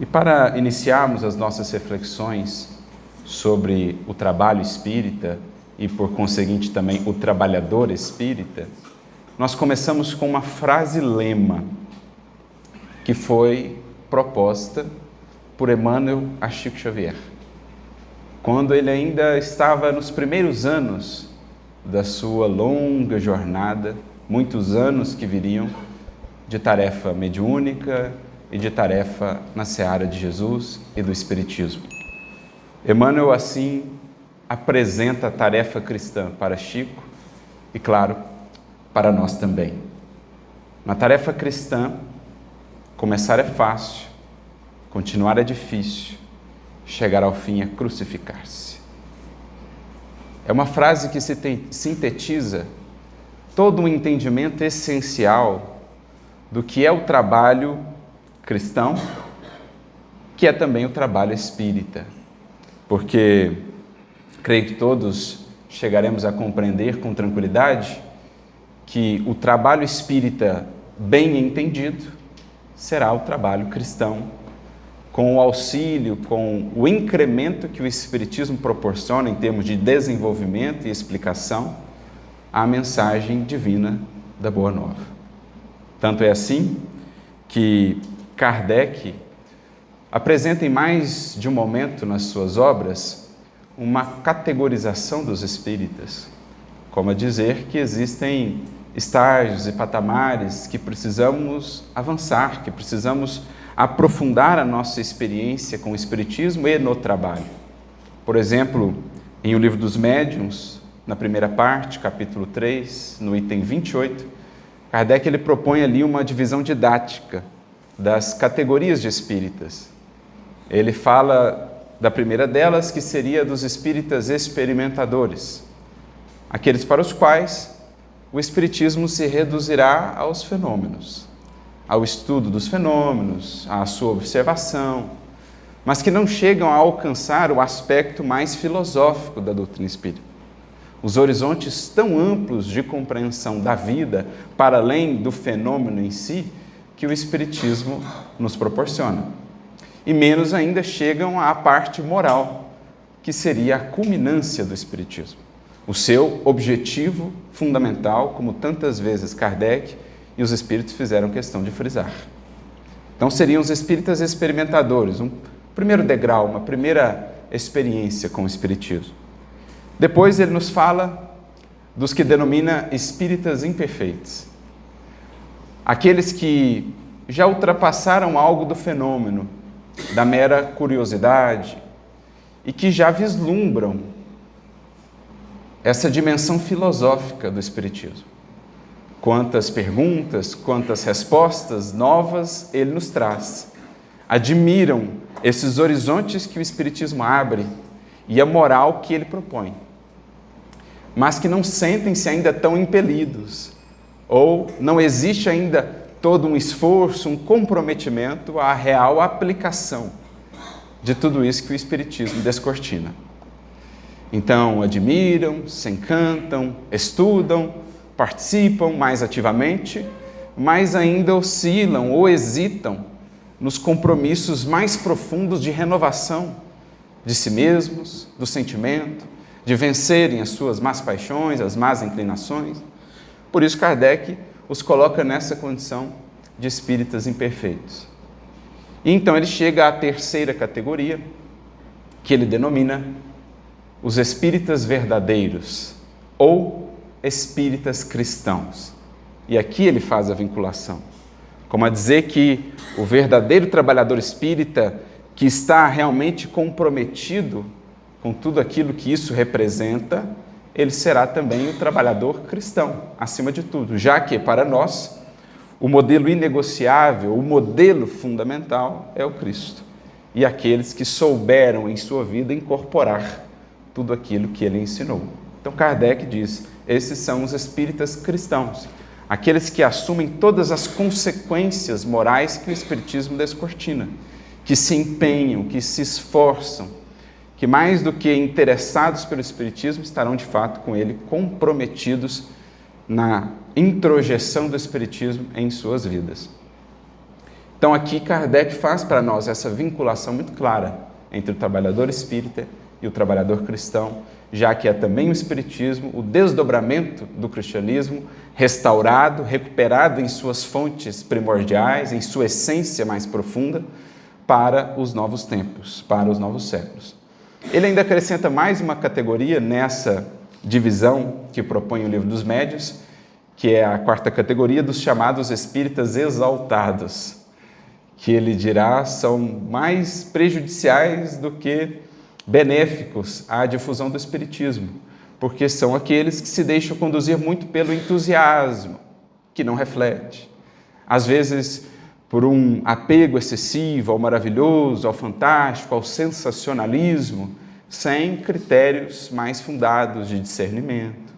E para iniciarmos as nossas reflexões sobre o trabalho espírita e, por conseguinte, também o trabalhador espírita, nós começamos com uma frase lema que foi proposta por Emmanuel a Chico Xavier, quando ele ainda estava nos primeiros anos da sua longa jornada, muitos anos que viriam de tarefa mediúnica e de tarefa na seara de Jesus e do Espiritismo. Emmanuel, assim, apresenta a tarefa cristã para Chico e, claro, para nós também. Na tarefa cristã, começar é fácil, continuar é difícil, chegar ao fim é crucificar-se. É uma frase que sintetiza todo um entendimento essencial do que é o trabalho cristão, que é também o trabalho espírita. Porque creio que todos chegaremos a compreender com tranquilidade que o trabalho espírita bem entendido será o trabalho cristão, com o auxílio, com o incremento que o Espiritismo proporciona em termos de desenvolvimento e explicação à mensagem divina da Boa Nova. Tanto é assim que Kardec apresenta em mais de um momento nas suas obras uma categorização dos espíritas, como a dizer que existem estágios e patamares que precisamos avançar, que precisamos aprofundar a nossa experiência com o Espiritismo e no trabalho. Por exemplo, em O Livro dos Médiuns, na primeira parte, capítulo 3, no item 28, Kardec ele propõe ali uma divisão didática das categorias de espíritas. Ele fala da primeira delas, que seria dos espíritas experimentadores, aqueles para os quais o Espiritismo se reduzirá aos fenômenos, ao estudo dos fenômenos, à sua observação, mas que não chegam a alcançar o aspecto mais filosófico da doutrina espírita. Os horizontes tão amplos de compreensão da vida, para além do fenômeno em si, que o Espiritismo nos proporciona. E menos ainda chegam à parte moral, que seria a culminância do Espiritismo. O seu objetivo fundamental, como tantas vezes Kardec e os espíritos fizeram questão de frisar. Então seriam os espíritas experimentadores, um primeiro degrau, uma primeira experiência com o Espiritismo. Depois ele nos fala dos que denomina espíritas imperfeitos. Aqueles que já ultrapassaram algo do fenômeno, da mera curiosidade, e que já vislumbram essa dimensão filosófica do Espiritismo. Quantas perguntas, quantas respostas novas ele nos traz. Admiram esses horizontes que o Espiritismo abre e a moral que ele propõe, mas que não sentem-se ainda tão impelidos, ou não existe ainda todo um esforço, um comprometimento à real aplicação de tudo isso que o Espiritismo descortina. Então, admiram, se encantam, estudam, participam mais ativamente, mas ainda oscilam ou hesitam nos compromissos mais profundos de renovação de si mesmos, do sentimento, de vencerem as suas más paixões, as más inclinações. Por isso, Kardec os coloca nessa condição de espíritas imperfeitos. E então ele chega à terceira categoria, que ele denomina os espíritas verdadeiros ou espíritas cristãos. E aqui ele faz a vinculação, como a dizer que o verdadeiro trabalhador espírita que está realmente comprometido com tudo aquilo que isso representa, ele será também o trabalhador cristão, acima de tudo, já que para nós o modelo inegociável, o modelo fundamental é o Cristo. E aqueles que souberam em sua vida incorporar tudo aquilo que ele ensinou. Então Kardec diz, esses são os espíritas cristãos, aqueles que assumem todas as consequências morais que o Espiritismo descortina, que se empenham, que se esforçam, que mais do que interessados pelo Espiritismo, estarão de fato com ele comprometidos na introjeção do Espiritismo em suas vidas. Então aqui Kardec faz para nós essa vinculação muito clara entre o trabalhador espírita e o trabalhador cristão, já que é também o espiritismo, o desdobramento do cristianismo, restaurado, recuperado em suas fontes primordiais, em sua essência mais profunda, para os novos tempos, para os novos séculos. Ele ainda acrescenta mais uma categoria nessa divisão que propõe o Livro dos Médiuns, que é a quarta categoria dos chamados espíritas exaltados, que ele dirá são mais prejudiciais do que benéficos à difusão do espiritismo, porque são aqueles que se deixam conduzir muito pelo entusiasmo, que não reflete. Às vezes, por um apego excessivo ao maravilhoso, ao fantástico, ao sensacionalismo, sem critérios mais fundados de discernimento,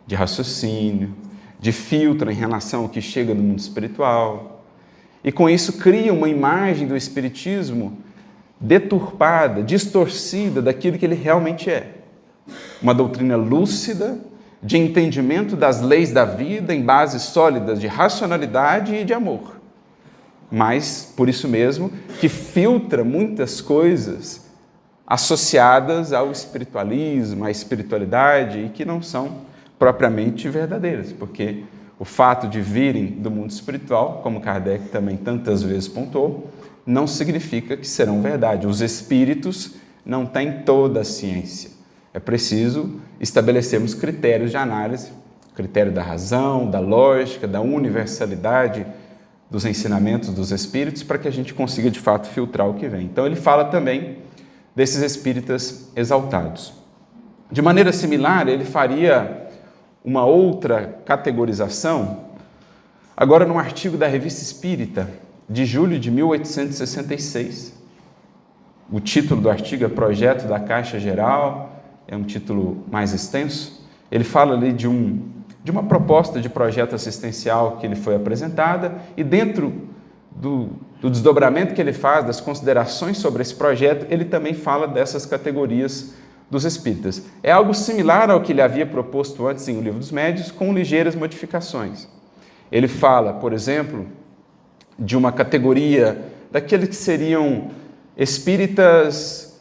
de raciocínio, de filtro em relação ao que chega do mundo espiritual. E com isso cria uma imagem do espiritismo deturpada, distorcida daquilo que ele realmente é. Uma doutrina lúcida, de entendimento das leis da vida em bases sólidas de racionalidade e de amor. Mas, por isso mesmo, que filtra muitas coisas associadas ao espiritualismo, à espiritualidade, e que não são propriamente verdadeiras, porque o fato de virem do mundo espiritual, como Kardec também tantas vezes pontuou, não significa que serão verdade. Os espíritos não têm toda a ciência. É preciso estabelecermos critérios de análise, critério da razão, da lógica, da universalidade dos ensinamentos dos espíritos, para que a gente consiga, de fato, filtrar o que vem. Então, ele fala também desses espíritas exaltados. De maneira similar, ele faria uma outra categorização, agora num artigo da Revista Espírita, de julho de 1866. O título do artigo é Projeto da Caixa Geral, é um título mais extenso. Ele fala ali de uma proposta de projeto assistencial que lhe foi apresentada, e dentro do desdobramento que ele faz, das considerações sobre esse projeto, ele também fala dessas categorias dos espíritas. É algo similar ao que ele havia proposto antes em O Livro dos Médiuns, com ligeiras modificações. Ele fala, por exemplo, de uma categoria daqueles que seriam espíritas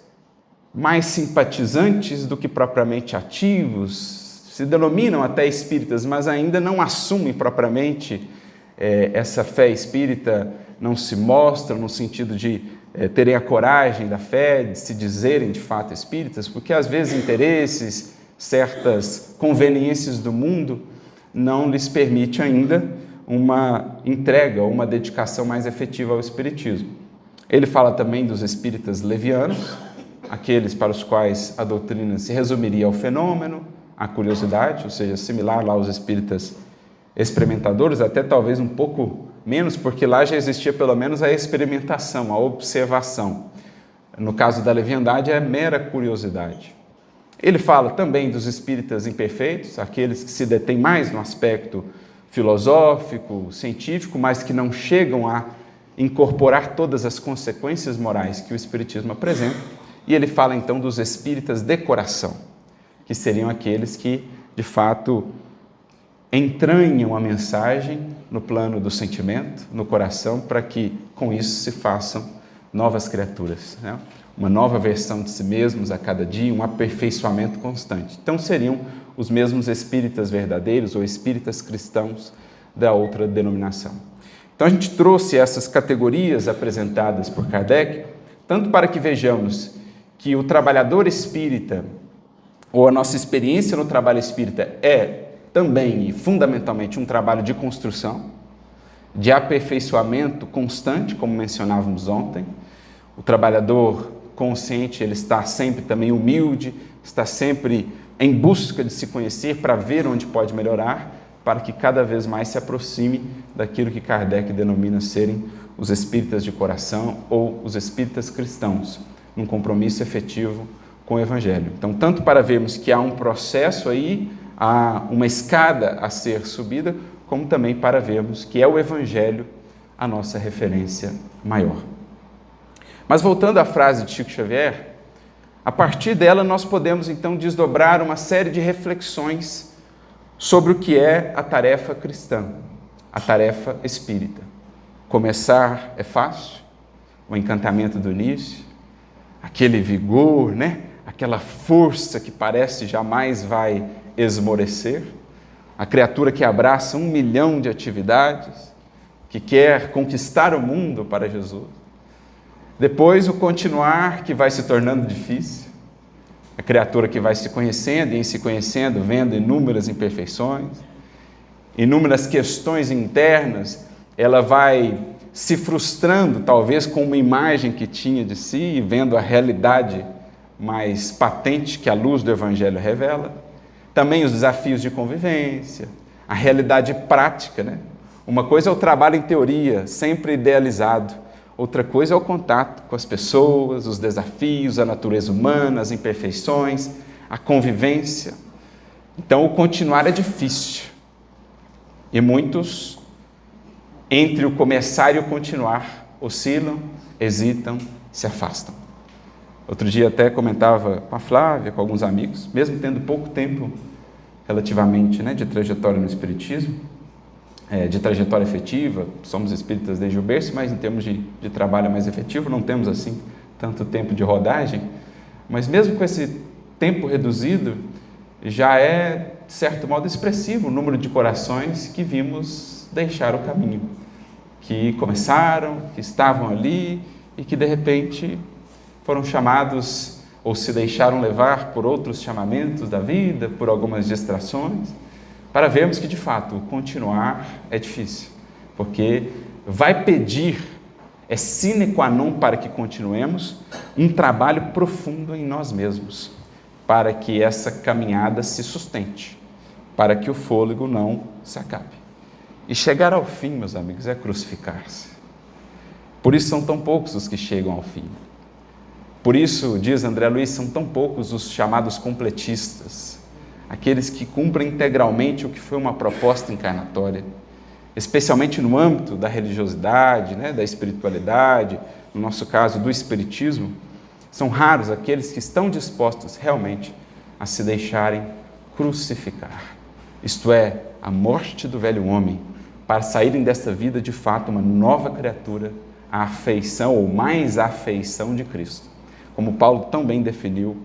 mais simpatizantes do que propriamente ativos, se denominam até espíritas, mas ainda não assumem propriamente essa fé espírita, não se mostram no sentido de terem a coragem da fé, de se dizerem de fato espíritas, porque às vezes interesses, certas conveniências do mundo não lhes permite ainda uma entrega ou uma dedicação mais efetiva ao espiritismo. Ele fala também dos espíritas levianos, aqueles para os quais a doutrina se resumiria ao fenômeno, à curiosidade, ou seja, similar lá aos espíritas experimentadores, até talvez um pouco menos, porque lá já existia pelo menos a experimentação, a observação. No caso da leviandade é mera curiosidade. Ele fala também dos espíritas imperfeitos, aqueles que se detêm mais no aspecto filosófico, científico, mas que não chegam a incorporar todas as consequências morais que o espiritismo apresenta. E ele fala então dos espíritas de coração, que seriam aqueles que, de fato, entranham a mensagem no plano do sentimento, no coração, para que com isso se façam novas criaturas, né? Uma nova versão de si mesmos a cada dia, um aperfeiçoamento constante. Então seriam os mesmos espíritas verdadeiros ou espíritas cristãos da outra denominação. Então a gente trouxe essas categorias apresentadas por Kardec, tanto para que vejamos que o trabalhador espírita, ou a nossa experiência no trabalho espírita, é também e fundamentalmente um trabalho de construção, de aperfeiçoamento constante, como mencionávamos ontem. O trabalhador consciente, ele está sempre também humilde, está sempre em busca de se conhecer para ver onde pode melhorar, para que cada vez mais se aproxime daquilo que Kardec denomina serem os espíritas de coração ou os espíritas cristãos, num compromisso efetivo com o Evangelho. Então, tanto para vermos que há um processo aí, há uma escada a ser subida, como também para vermos que é o Evangelho a nossa referência maior. Mas voltando à frase de Chico Xavier, a partir dela nós podemos então desdobrar uma série de reflexões sobre o que é a tarefa cristã, a tarefa espírita. começar é fácil, o encantamento do início, aquele vigor, né? Aquela força que parece jamais vai esmorecer, a criatura que abraça 1 milhão de atividades, que quer conquistar o mundo para Jesus. Depois o continuar que vai se tornando difícil, a criatura que vai se conhecendo e em se conhecendo, vendo inúmeras imperfeições, inúmeras questões internas, ela vai se frustrando talvez com uma imagem que tinha de si e vendo a realidade mais patente que a luz do Evangelho revela. Também os desafios de convivência, a realidade prática, né? Uma coisa é o trabalho em teoria, sempre idealizado. Outra coisa é o contato com as pessoas, os desafios, a natureza humana, as imperfeições, a convivência. Então, o continuar é difícil. E muitos, entre o começar e o continuar, oscilam, hesitam, se afastam. Outro dia até comentava com a Flávia, com alguns amigos, mesmo tendo pouco tempo relativamente, né, de trajetória no Espiritismo, de trajetória efetiva, somos espíritas desde o berço, mas em termos de trabalho mais efetivo, não temos assim tanto tempo de rodagem, mas mesmo com esse tempo reduzido, já é, de certo modo, expressivo o número de corações que vimos deixar o caminho, que começaram, que estavam ali e que de repente foram chamados ou se deixaram levar por outros chamamentos da vida, por algumas distrações, para vermos que, de fato, continuar é difícil, porque vai pedir, é sine qua non para que continuemos, um trabalho profundo em nós mesmos, para que essa caminhada se sustente, para que o fôlego não se acabe. E chegar ao fim, meus amigos, é crucificar-se. Por isso são tão poucos os que chegam ao fim. Por isso, diz André Luiz, são tão poucos os chamados completistas, aqueles que cumprem integralmente o que foi uma proposta encarnatória, especialmente no âmbito da religiosidade, né, da espiritualidade, no nosso caso do espiritismo. São raros aqueles que estão dispostos realmente a se deixarem crucificar, isto é, a morte do velho homem, para saírem desta vida de fato uma nova criatura, a afeição ou mais a afeição de Cristo, como Paulo tão bem definiu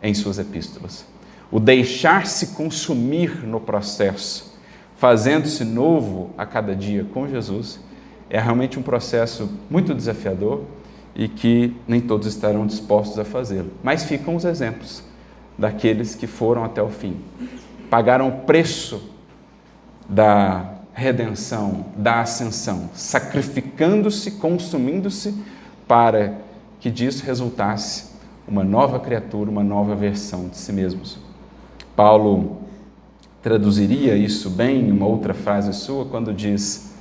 em suas epístolas. O deixar-se consumir no processo, fazendo-se novo a cada dia com Jesus, é realmente um processo muito desafiador e que nem todos estarão dispostos a fazê-lo. Mas ficam os exemplos daqueles que foram até o fim, pagaram o preço da redenção, da ascensão, sacrificando-se, consumindo-se, para que disso resultasse uma nova criatura, uma nova versão de si mesmos. Paulo traduziria isso bem em uma outra frase sua, quando diz: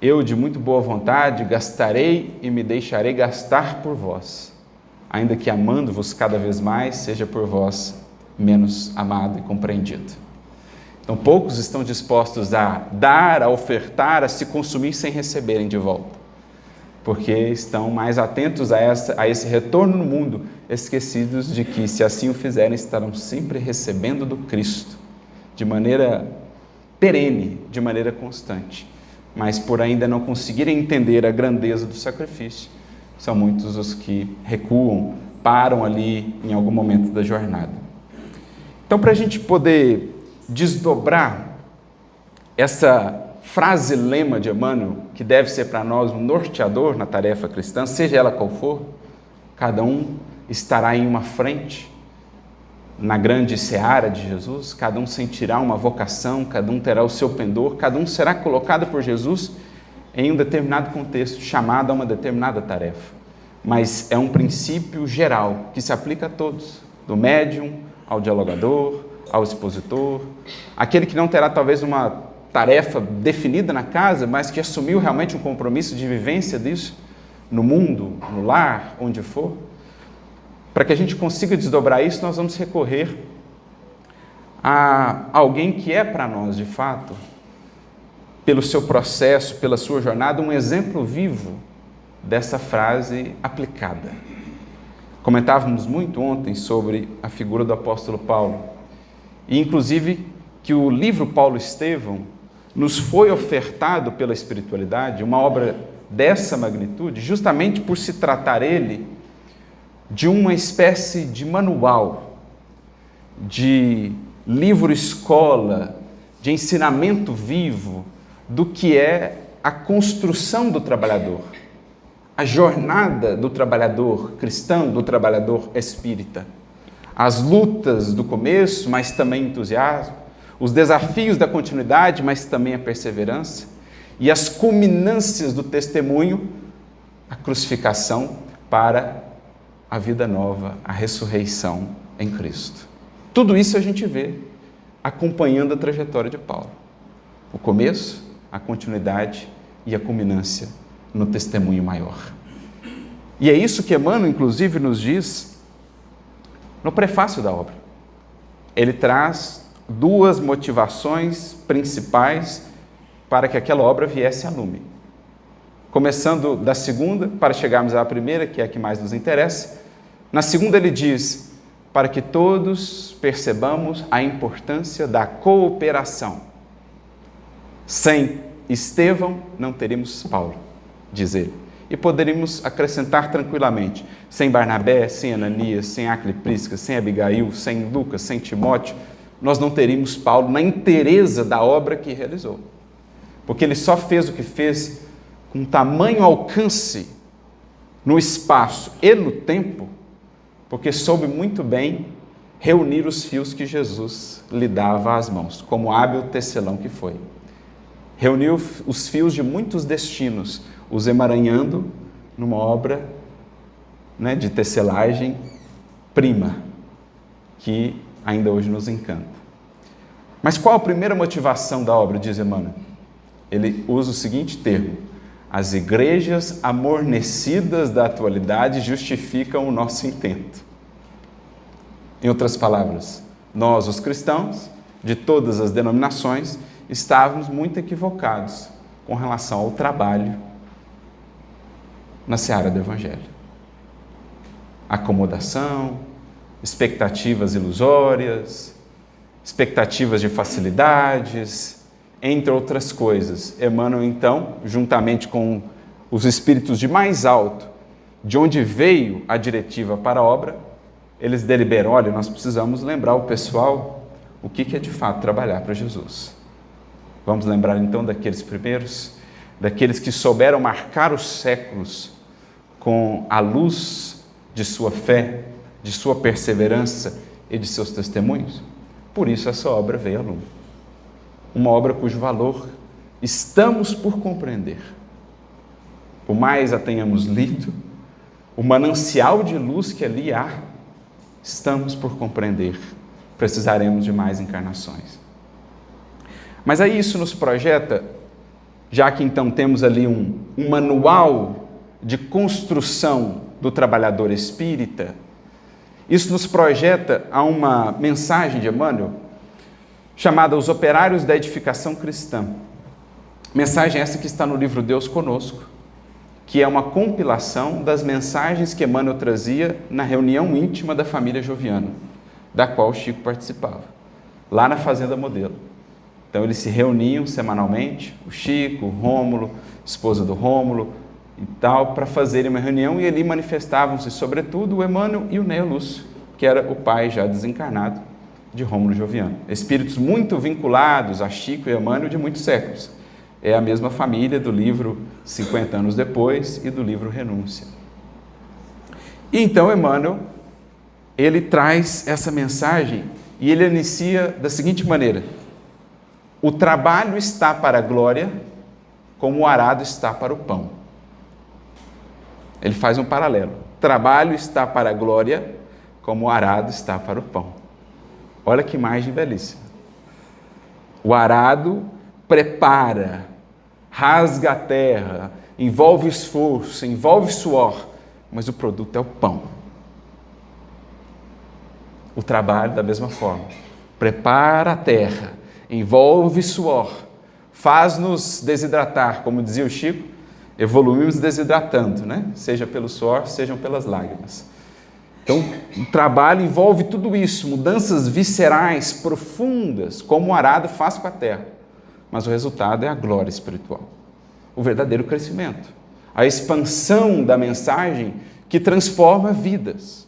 eu de muito boa vontade gastarei e me deixarei gastar por vós, ainda que amando-vos cada vez mais, seja por vós menos amado e compreendido. Então poucos estão dispostos a dar, a ofertar, a se consumir sem receberem de volta, porque estão mais atentos a esse retorno no mundo, esquecidos de que, se assim o fizerem, estarão sempre recebendo do Cristo, de maneira perene, de maneira constante. Mas por ainda não conseguirem entender a grandeza do sacrifício, são muitos os que recuam, param ali em algum momento da jornada. Então, para a gente poder desdobrar essa frase lema de Emmanuel, que deve ser para nós um norteador na tarefa cristã, seja ela qual for, cada um estará em uma frente, na grande seara de Jesus, cada um sentirá uma vocação, cada um terá o seu pendor, cada um será colocado por Jesus em um determinado contexto, chamado a uma determinada tarefa. Mas é um princípio geral, que se aplica a todos, do médium ao dialogador, ao expositor, aquele que não terá talvez uma tarefa definida na casa, mas que assumiu realmente um compromisso de vivência disso, no mundo, no lar, onde for. Para que a gente consiga desdobrar isso, nós vamos recorrer a alguém que é para nós, de fato, pelo seu processo, pela sua jornada, um exemplo vivo dessa frase aplicada. Comentávamos muito ontem sobre a figura do apóstolo Paulo, e inclusive que o livro Paulo Estevão nos foi ofertado pela espiritualidade, uma obra dessa magnitude, justamente por se tratar ele de uma espécie de manual, de livro-escola, de ensinamento vivo do que é a construção do trabalhador, a jornada do trabalhador cristão, do trabalhador espírita, as lutas do começo, mas também entusiasmo, os desafios da continuidade, mas também a perseverança, e as culminâncias do testemunho, a crucificação para a vida nova, a ressurreição em Cristo. Tudo isso a gente vê acompanhando a trajetória de Paulo. O começo, a continuidade e a culminância no testemunho maior. E é isso que Emmanuel, inclusive, nos diz no prefácio da obra. Ele traz duas motivações principais para que aquela obra viesse a lume. Começando da segunda, para chegarmos à primeira, que é a que mais nos interessa. Na segunda ele diz, para que todos percebamos a importância da cooperação. Sem Estevão, não teríamos Paulo, diz ele. E poderíamos acrescentar tranquilamente, sem Barnabé, sem Ananias, sem Áquila e Príscila, sem Abigail, sem Lucas, sem Timóteo, nós não teríamos Paulo na inteireza da obra que realizou. Porque ele só fez o que fez com tamanho alcance no espaço e no tempo, porque soube muito bem reunir os fios que Jesus lhe dava às mãos, como hábil tecelão que foi. Reuniu os fios de muitos destinos, os emaranhando numa obra, de tecelagem prima, que ainda hoje nos encanta. Mas qual a primeira motivação da obra, diz Emmanuel? Ele usa o seguinte termo: as igrejas amornecidas da atualidade justificam o nosso intento. Em outras palavras, nós, os cristãos, de todas as denominações, estávamos muito equivocados com relação ao trabalho na seara do Evangelho. Acomodação, expectativas ilusórias, expectativas de facilidades, entre outras coisas. Emmanuel, então, juntamente com os espíritos de mais alto, de onde veio a diretiva para a obra, eles deliberam, olha, nós precisamos lembrar o pessoal o que é de fato trabalhar para Jesus. Vamos lembrar então daqueles primeiros, daqueles que souberam marcar os séculos com a luz de sua fé, de sua perseverança e de seus testemunhos? Por isso essa obra veio à lume. Uma obra cujo valor estamos por compreender. Por mais a tenhamos lido, o manancial de luz que ali há, estamos por compreender. Precisaremos de mais encarnações. Mas aí isso nos projeta, já que então temos ali um manual de construção do trabalhador espírita, isso nos projeta a uma mensagem de Emmanuel, chamada Os Operários da Edificação Cristã. Mensagem essa que está no livro Deus Conosco, que é uma compilação das mensagens que Emmanuel trazia na reunião íntima da família Joviano, da qual Chico participava, lá na Fazenda Modelo. Então eles se reuniam semanalmente, o Chico, o Rômulo, esposa do Rômulo e tal, para fazerem uma reunião, e ali manifestavam-se sobretudo o Emmanuel e o Neo Lúcio, que era o pai já desencarnado de Rômulo Joviano. Espíritos muito vinculados a Chico e Emmanuel de muitos séculos. É a mesma família do livro 50 anos depois e do livro Renúncia. E então Emmanuel, ele traz essa mensagem e ele inicia da seguinte maneira: o trabalho está para a glória, como o arado está para o pão. Ele faz um paralelo. O trabalho está para a glória, como o arado está para o pão. Olha que imagem belíssima. O arado prepara, rasga a terra, envolve esforço, envolve suor, mas o produto é o pão. O trabalho, da mesma forma, prepara a terra, envolve suor, faz-nos desidratar, como dizia o Chico, evoluímos desidratando, Seja pelo suor, sejam pelas lágrimas. Então, o trabalho envolve tudo isso, mudanças viscerais, profundas, como o arado faz com a terra. Mas o resultado é a glória espiritual, o verdadeiro crescimento. a expansão da mensagem que transforma vidas.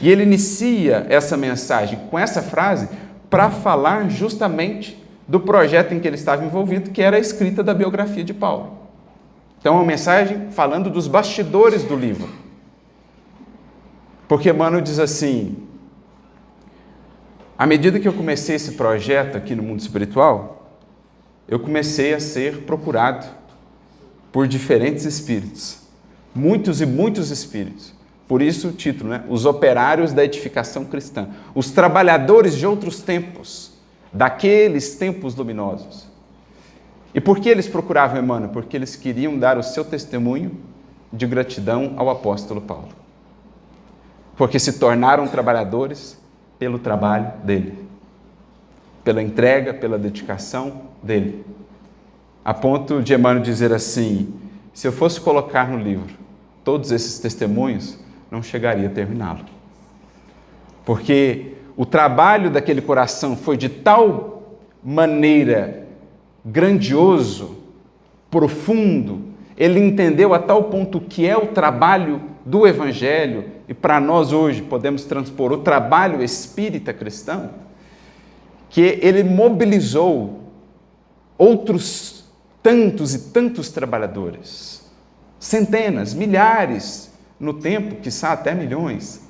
E ele inicia essa mensagem com essa frase para falar justamente do projeto em que ele estava envolvido, que era a escrita da biografia de Paulo. Então, é uma mensagem falando dos bastidores do livro. Porque Emmanuel diz assim: à medida que eu comecei esse projeto aqui no mundo espiritual, eu comecei a ser procurado por diferentes espíritos, muitos e muitos espíritos. Por isso o título, né? Os operários da edificação cristã, os trabalhadores de outros tempos, daqueles tempos luminosos. E por que eles procuravam Emmanuel? Porque eles queriam dar o seu testemunho de gratidão ao apóstolo Paulo. Porque se tornaram trabalhadores pelo trabalho dele, pela entrega, pela dedicação dele. A ponto de Emmanuel dizer assim: se eu fosse colocar no livro todos esses testemunhos, não chegaria a terminá-lo. Porque o trabalho daquele coração foi de tal maneira grandioso, profundo, ele entendeu a tal ponto que é o trabalho do Evangelho, e para nós hoje podemos transpor o trabalho espírita cristão, que ele mobilizou outros tantos e tantos trabalhadores, centenas, milhares, no tempo, quiçá até milhões,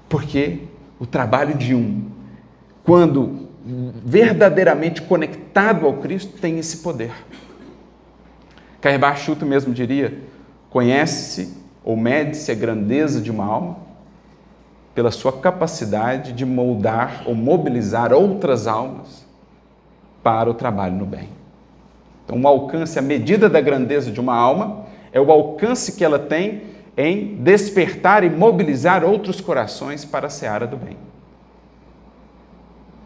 porque o trabalho de um, quando verdadeiramente conectado ao Cristo, tem esse poder. Cairbar Schutt mesmo diria: conhece-se ou mede-se a grandeza de uma alma pela sua capacidade de moldar ou mobilizar outras almas para o trabalho no bem. Então, o alcance, a medida da grandeza de uma alma é o alcance que ela tem em despertar e mobilizar outros corações para a seara do bem.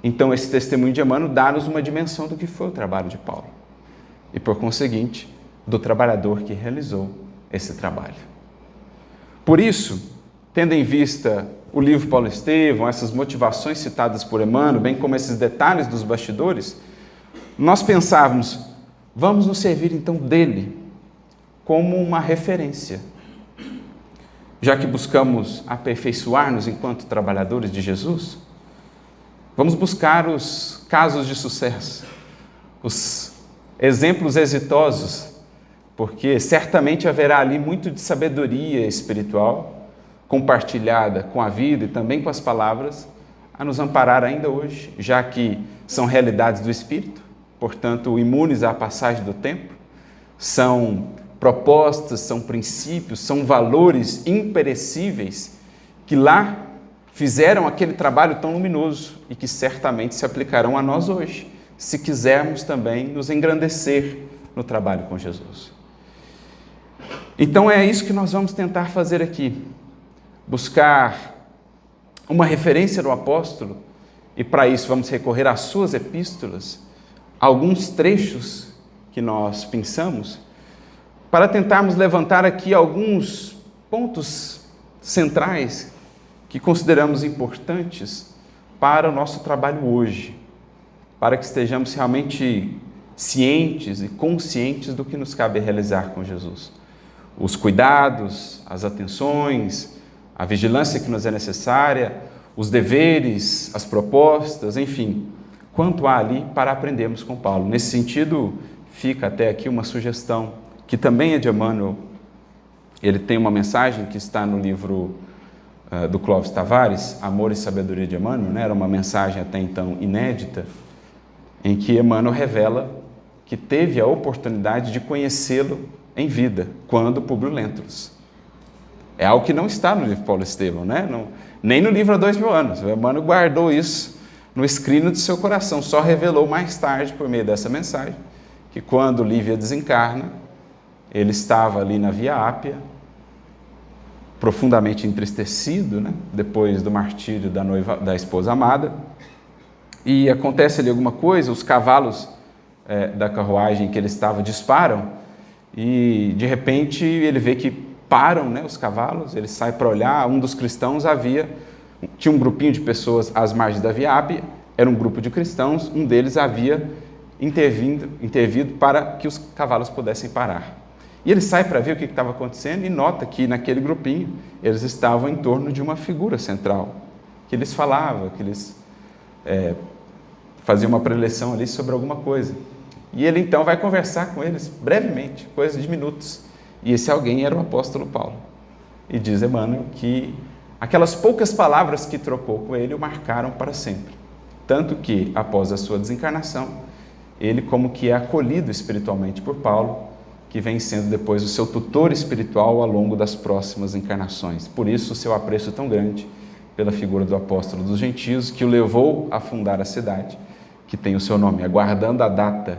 Então, esse testemunho de Emmanuel dá-nos uma dimensão do que foi o trabalho de Paulo e, por conseguinte, do trabalhador que realizou esse trabalho. Por isso, tendo em vista o livro Paulo Estevão, essas motivações citadas por Emmanuel, bem como esses detalhes dos bastidores, nós pensávamos: vamos nos servir então dele como uma referência. Já que buscamos aperfeiçoar-nos enquanto trabalhadores de Jesus, vamos buscar os casos de sucesso, os exemplos exitosos, porque certamente haverá ali muito de sabedoria espiritual, compartilhada com a vida e também com as palavras, a nos amparar ainda hoje, já que são realidades do Espírito, portanto, imunes à passagem do tempo, são propostas, são princípios, são valores imperecíveis que lá fizeram aquele trabalho tão luminoso e que certamente se aplicarão a nós hoje, se quisermos também nos engrandecer no trabalho com Jesus. Então é isso que nós vamos tentar fazer aqui, buscar uma referência do apóstolo, e para isso vamos recorrer às suas epístolas, alguns trechos que nós pensamos, para tentarmos levantar aqui alguns pontos centrais que consideramos importantes para o nosso trabalho hoje, para que estejamos realmente cientes e conscientes do que nos cabe realizar com Jesus. Os cuidados, as atenções, a vigilância que nos é necessária, os deveres, as propostas, enfim, quanto há ali para aprendermos com Paulo. Nesse sentido, fica até aqui uma sugestão, que também é de Emmanuel. Ele tem uma mensagem que está no livro do Clóvis Tavares, Amor e Sabedoria de Emmanuel, né? Era uma mensagem até então inédita, em que Emmanuel revela que teve a oportunidade de conhecê-lo em vida, quando Públio Lentulus. É algo que não está no livro Paulo Estevão, né? Não, nem no livro há 2000 anos. O Emmanuel guardou isso no escrino de seu coração, só revelou mais tarde, por meio dessa mensagem, que quando Lívia desencarna, ele estava ali na Via Ápia, profundamente entristecido, né? Depois do martírio da esposa amada, e acontece ali alguma coisa, os cavalos da carruagem que ele estava disparam, e de repente ele vê que param, né, os cavalos, ele sai para olhar, um dos cristãos tinha um grupinho de pessoas às margens da Via Ápia, era um grupo de cristãos, um deles havia intervido para que os cavalos pudessem parar. E ele sai para ver o que estava acontecendo e nota que naquele grupinho eles estavam em torno de uma figura central, que eles falavam, que eles faziam uma preleção ali sobre alguma coisa. E ele então vai conversar com eles brevemente, coisa de minutos. E esse alguém era o apóstolo Paulo. E diz Emmanuel que aquelas poucas palavras que trocou com ele o marcaram para sempre. Tanto que, após a sua desencarnação, ele como que é acolhido espiritualmente por Paulo, que vem sendo depois o seu tutor espiritual ao longo das próximas encarnações. Por isso, o seu apreço tão grande pela figura do apóstolo dos gentios, que o levou a fundar a cidade, que tem o seu nome, aguardando a data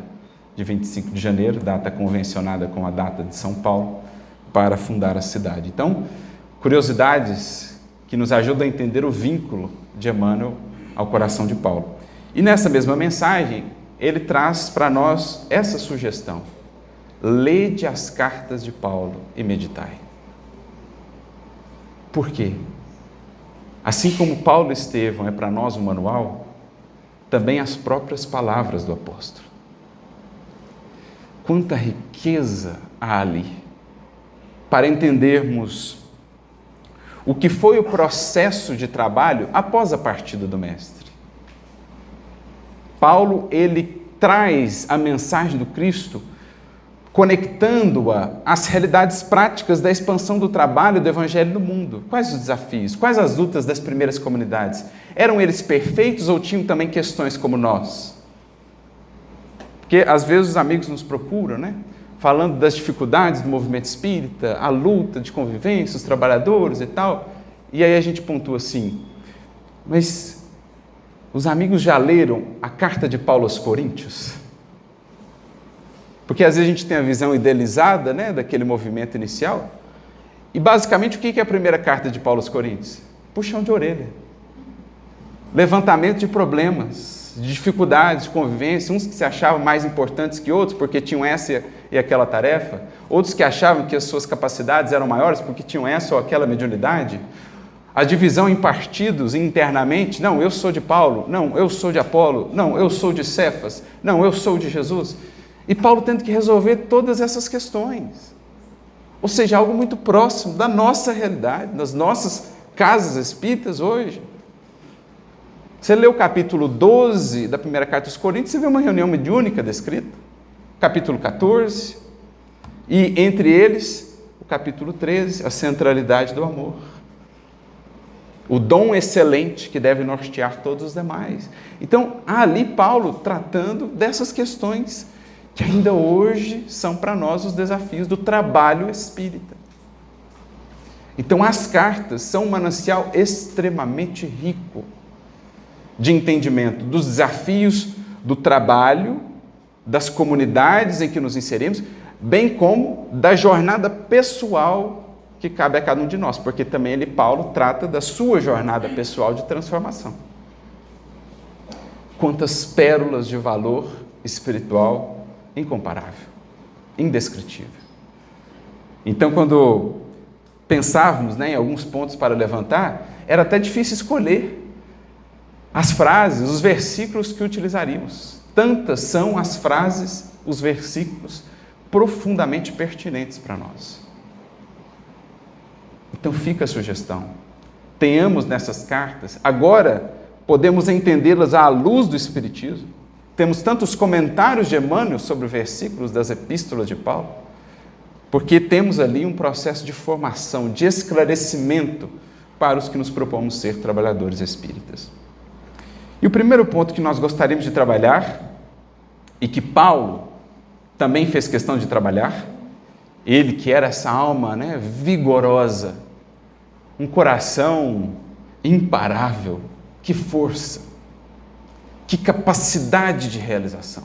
de 25 de janeiro, data convencionada com a data de São Paulo, para fundar a cidade. Então, curiosidades que nos ajudam a entender o vínculo de Emmanuel ao coração de Paulo. E nessa mesma mensagem, ele traz para nós essa sugestão: lede as cartas de Paulo e meditai. Por quê? Assim como Paulo e Estevão é para nós um manual, também as próprias palavras do apóstolo. Quanta riqueza há ali para entendermos o que foi o processo de trabalho após a partida do Mestre. Paulo, ele traz a mensagem do Cristo, conectando-a às realidades práticas da expansão do trabalho do Evangelho no mundo. Quais os desafios? Quais as lutas das primeiras comunidades? Eram eles perfeitos ou tinham também questões como nós? Porque às vezes os amigos nos procuram, né? Falando das dificuldades do movimento espírita, a luta de convivência, os trabalhadores e tal. E aí a gente pontua assim: mas os amigos já leram a carta de Paulo aos Coríntios? Porque às vezes a gente tem a visão idealizada, né, daquele movimento inicial. E basicamente o que é a primeira carta de Paulo aos Coríntios? Puxão de orelha. Levantamento de problemas, de dificuldades de convivência, uns que se achavam mais importantes que outros porque tinham essa e aquela tarefa, outros que achavam que as suas capacidades eram maiores porque tinham essa ou aquela mediunidade. A divisão em partidos internamente: não, eu sou de Paulo, não, eu sou de Apolo, não, eu sou de Cefas, não, eu sou de Jesus. E Paulo tendo que resolver todas essas questões. Ou seja, algo muito próximo da nossa realidade, das nossas casas espíritas hoje. Você lê o capítulo 12 da primeira carta aos Coríntios, você vê uma reunião mediúnica descrita. Capítulo 14, e entre eles, o capítulo 13, a centralidade do amor. O dom excelente que deve nortear todos os demais. Então, há ali Paulo tratando dessas questões que ainda hoje são para nós os desafios do trabalho espírita. Então, as cartas são um manancial extremamente rico de entendimento dos desafios do trabalho, das comunidades em que nos inserimos, bem como da jornada pessoal que cabe a cada um de nós, porque também Paulo trata da sua jornada pessoal de transformação. Quantas pérolas de valor espiritual incomparável, indescritível. Então, quando pensávamos, em alguns pontos para levantar, era até difícil escolher as frases, os versículos que utilizaríamos. Tantas são as frases, os versículos profundamente pertinentes para nós. Então fica a sugestão. Tenhamos nessas cartas, agora podemos entendê-las à luz do Espiritismo. Temos tantos comentários de Emmanuel sobre versículos das epístolas de Paulo, porque temos ali um processo de formação, de esclarecimento para os que nos propomos ser trabalhadores espíritas. E o primeiro ponto que nós gostaríamos de trabalhar, e que Paulo também fez questão de trabalhar, ele que era essa alma, vigorosa, um coração imparável, que força, que capacidade de realização.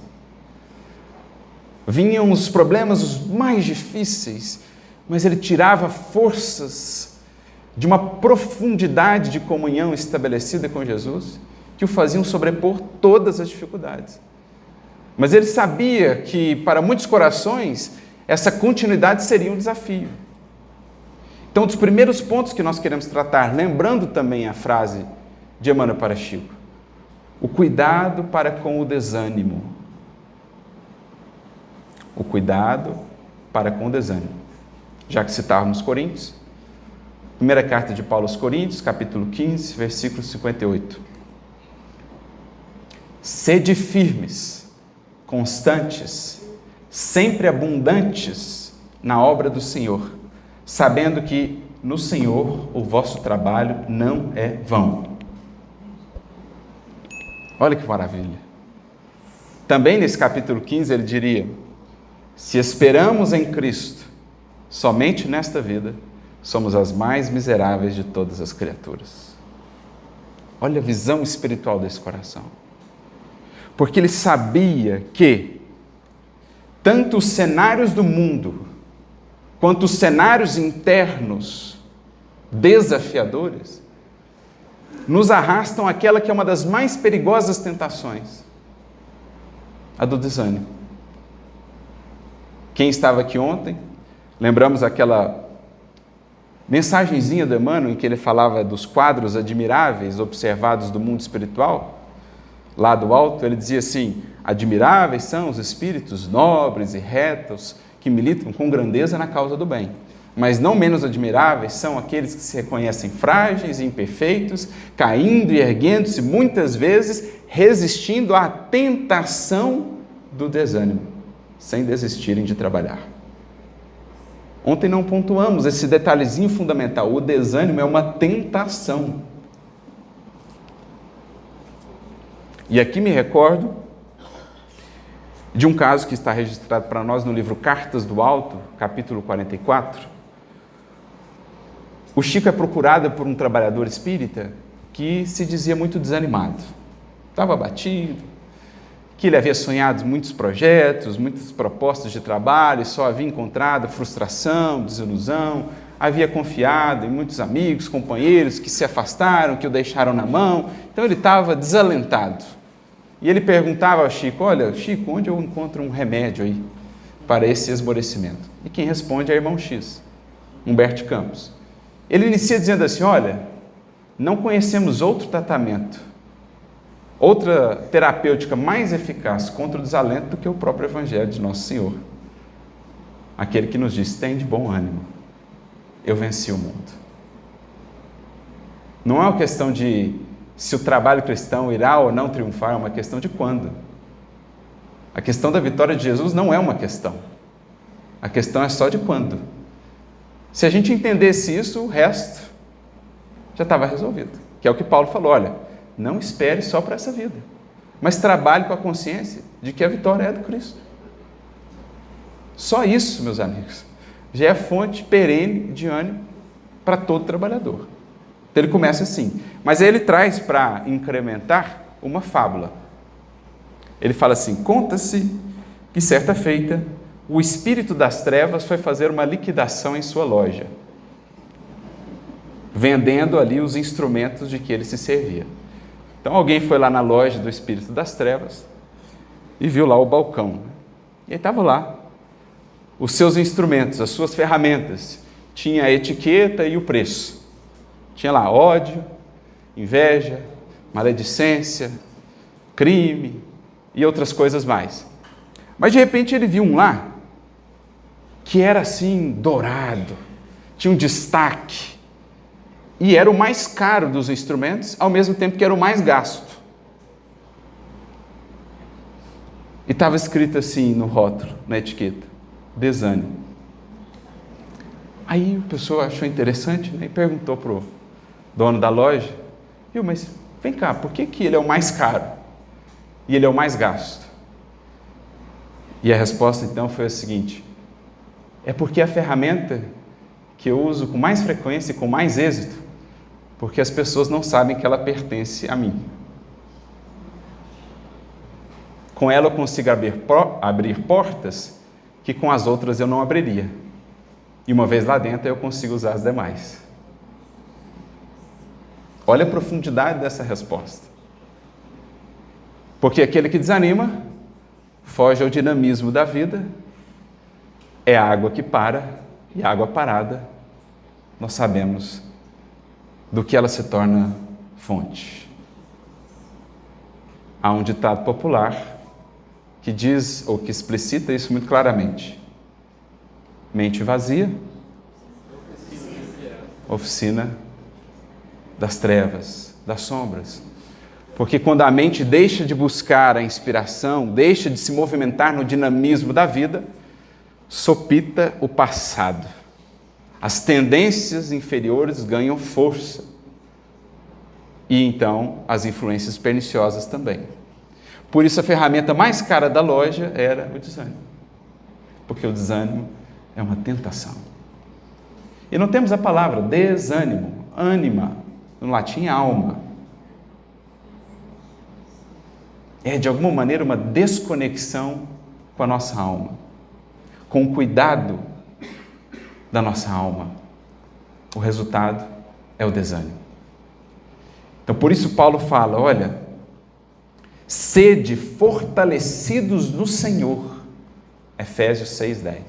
Vinham os problemas os mais difíceis, mas ele tirava forças de uma profundidade de comunhão estabelecida com Jesus, que o faziam sobrepor todas as dificuldades. Mas ele sabia que, para muitos corações, essa continuidade seria um desafio. Então, um dos primeiros pontos que nós queremos tratar, lembrando também a frase de Emmanuel para Chico: o cuidado para com o desânimo. O cuidado para com o desânimo. Já que citávamos Coríntios, primeira carta de Paulo aos Coríntios, capítulo 15, versículo 58. Sede firmes, constantes, sempre abundantes na obra do Senhor, sabendo que no Senhor o vosso trabalho não é vão. Olha que maravilha. Também nesse capítulo 15 ele diria: se esperamos em Cristo somente nesta vida, somos as mais miseráveis de todas as criaturas. Olha a visão espiritual desse coração. Porque ele sabia que tanto os cenários do mundo, quanto os cenários internos desafiadores, nos arrastam àquela que é uma das mais perigosas tentações, a do desânimo. Quem estava aqui ontem, lembramos aquela mensagenzinha do Emmanuel em que ele falava dos quadros admiráveis observados do mundo espiritual? Lá do alto, ele dizia assim: admiráveis são os espíritos nobres e retos que militam com grandeza na causa do bem. Mas não menos admiráveis são aqueles que se reconhecem frágeis e imperfeitos, caindo e erguendo-se muitas vezes, resistindo à tentação do desânimo, sem desistirem de trabalhar. Ontem não pontuamos esse detalhezinho fundamental: o desânimo é uma tentação. E aqui me recordo de um caso que está registrado para nós no livro Cartas do Alto, capítulo 44. O Chico é procurado por um trabalhador espírita que se dizia muito desanimado. Estava abatido, que ele havia sonhado muitos projetos, muitas propostas de trabalho, e só havia encontrado frustração, desilusão, havia confiado em muitos amigos, companheiros que se afastaram, que o deixaram na mão. Então ele estava desalentado. E ele perguntava ao Chico: olha, Chico, onde eu encontro um remédio aí para esse esmorecimento? E quem responde é o irmão X, Humberto Campos. Ele inicia dizendo assim: olha, não conhecemos outro tratamento, outra terapêutica mais eficaz contra o desalento do que o próprio Evangelho de Nosso Senhor. Aquele que nos diz: tem de bom ânimo, eu venci o mundo. Não é uma questão de se o trabalho cristão irá ou não triunfar, é uma questão de quando. A questão da vitória de Jesus não é uma questão. A questão é só de quando. Se a gente entendesse isso, o resto já estava resolvido. Que é o que Paulo falou: olha, não espere só para essa vida, mas trabalhe com a consciência de que a vitória é do Cristo. Só isso, meus amigos, já é fonte perene de ânimo para todo trabalhador. Então ele começa assim, mas aí ele traz para incrementar uma fábula. Ele fala assim: conta-se que certa feita o espírito das trevas foi fazer uma liquidação em sua loja, vendendo ali os instrumentos de que ele se servia. Então alguém foi lá na loja do espírito das trevas e viu lá o balcão. E aí estava lá os seus instrumentos, as suas ferramentas. Tinha a etiqueta e o preço. Tinha lá ódio, inveja, maledicência, crime e outras coisas mais. Mas de repente ele viu um lá que era assim dourado, tinha um destaque e era o mais caro dos instrumentos, ao mesmo tempo que era o mais gasto. E estava escrito assim no rótulo, na etiqueta: desânimo. Aí a pessoa achou interessante, né, e perguntou para o dono da loja: viu, mas vem cá, por que ele é o mais caro e ele é o mais gasto? E a resposta então foi a seguinte: é porque é a ferramenta que eu uso com mais frequência e com mais êxito, porque as pessoas não sabem que ela pertence a mim. Com ela eu consigo abrir portas que com as outras eu não abriria. E uma vez lá dentro eu consigo usar as demais. Olha a profundidade dessa resposta. Porque aquele que desanima foge ao dinamismo da vida, é a água que para, e a água parada, nós sabemos do que ela se torna fonte. Há um ditado popular que diz, ou que explicita isso muito claramente: Mente vazia, oficina das trevas, das sombras. Porque quando a mente deixa de buscar a inspiração, deixa de se movimentar no dinamismo da vida, sopita o passado. As tendências inferiores ganham força. E então as influências perniciosas também. Por isso a ferramenta mais cara da loja era o desânimo. Porque o desânimo é uma tentação. E não temos a palavra desânimo, ânima, no latim alma. É de alguma maneira uma desconexão com a nossa alma, com o cuidado da nossa alma. O resultado é o desânimo. Então por isso Paulo fala, olha, sede fortalecidos no Senhor. Efésios 6:10.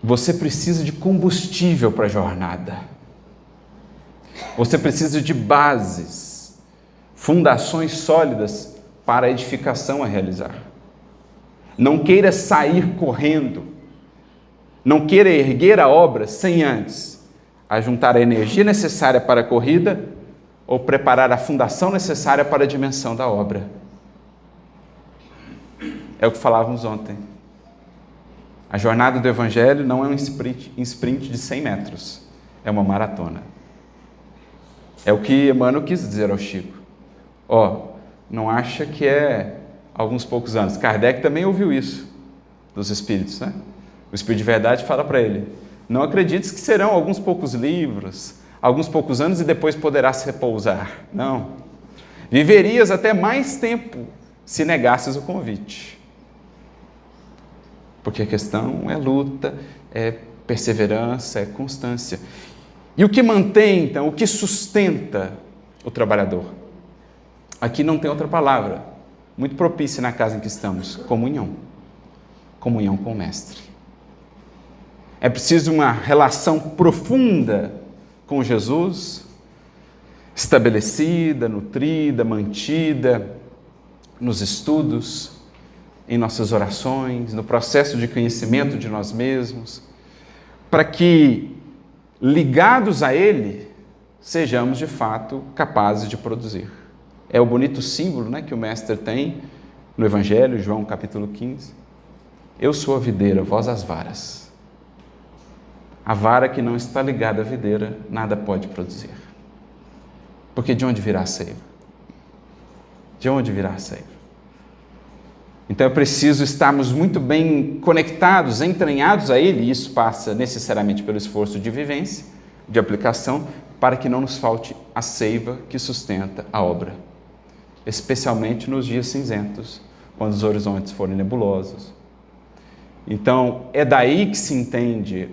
Você precisa de combustível para a jornada. Você precisa de bases, fundações sólidas para a edificação a realizar. Não queira sair correndo. Não queira erguer a obra sem antes ajuntar a energia necessária para a corrida ou preparar a fundação necessária para a dimensão da obra. É o que falávamos ontem. A jornada do Evangelho não é um sprint de 100 metros. É uma maratona. É o que Emmanuel quis dizer ao Chico. Não acha que é alguns poucos anos. Kardec também ouviu isso dos espíritos, né? O Espírito de Verdade fala para ele, não acredites que serão alguns poucos livros, alguns poucos anos e depois poderás repousar. Não. Viverias até mais tempo se negasses o convite. Porque a questão é luta, é perseverança, é constância. E o que mantém, então, o que sustenta o trabalhador? Aqui não tem outra palavra, muito propícia na casa em que estamos, comunhão. Comunhão com o Mestre. É preciso uma relação profunda com Jesus, estabelecida, nutrida, mantida nos estudos, em nossas orações, no processo de conhecimento de nós mesmos, para que, ligados a Ele, sejamos de fato capazes de produzir. É o bonito símbolo, né, que o Mestre tem no Evangelho, João capítulo 15. Eu sou a videira, vós as varas. A vara que não está ligada à videira, nada pode produzir. Porque de onde virá a seiva? De onde virá a seiva? Então é preciso estarmos muito bem conectados, entranhados a Ele, e isso passa necessariamente pelo esforço de vivência, de aplicação, para que não nos falte a seiva que sustenta a obra. Especialmente nos dias cinzentos, quando os horizontes forem nebulosos. Então é daí que se entende,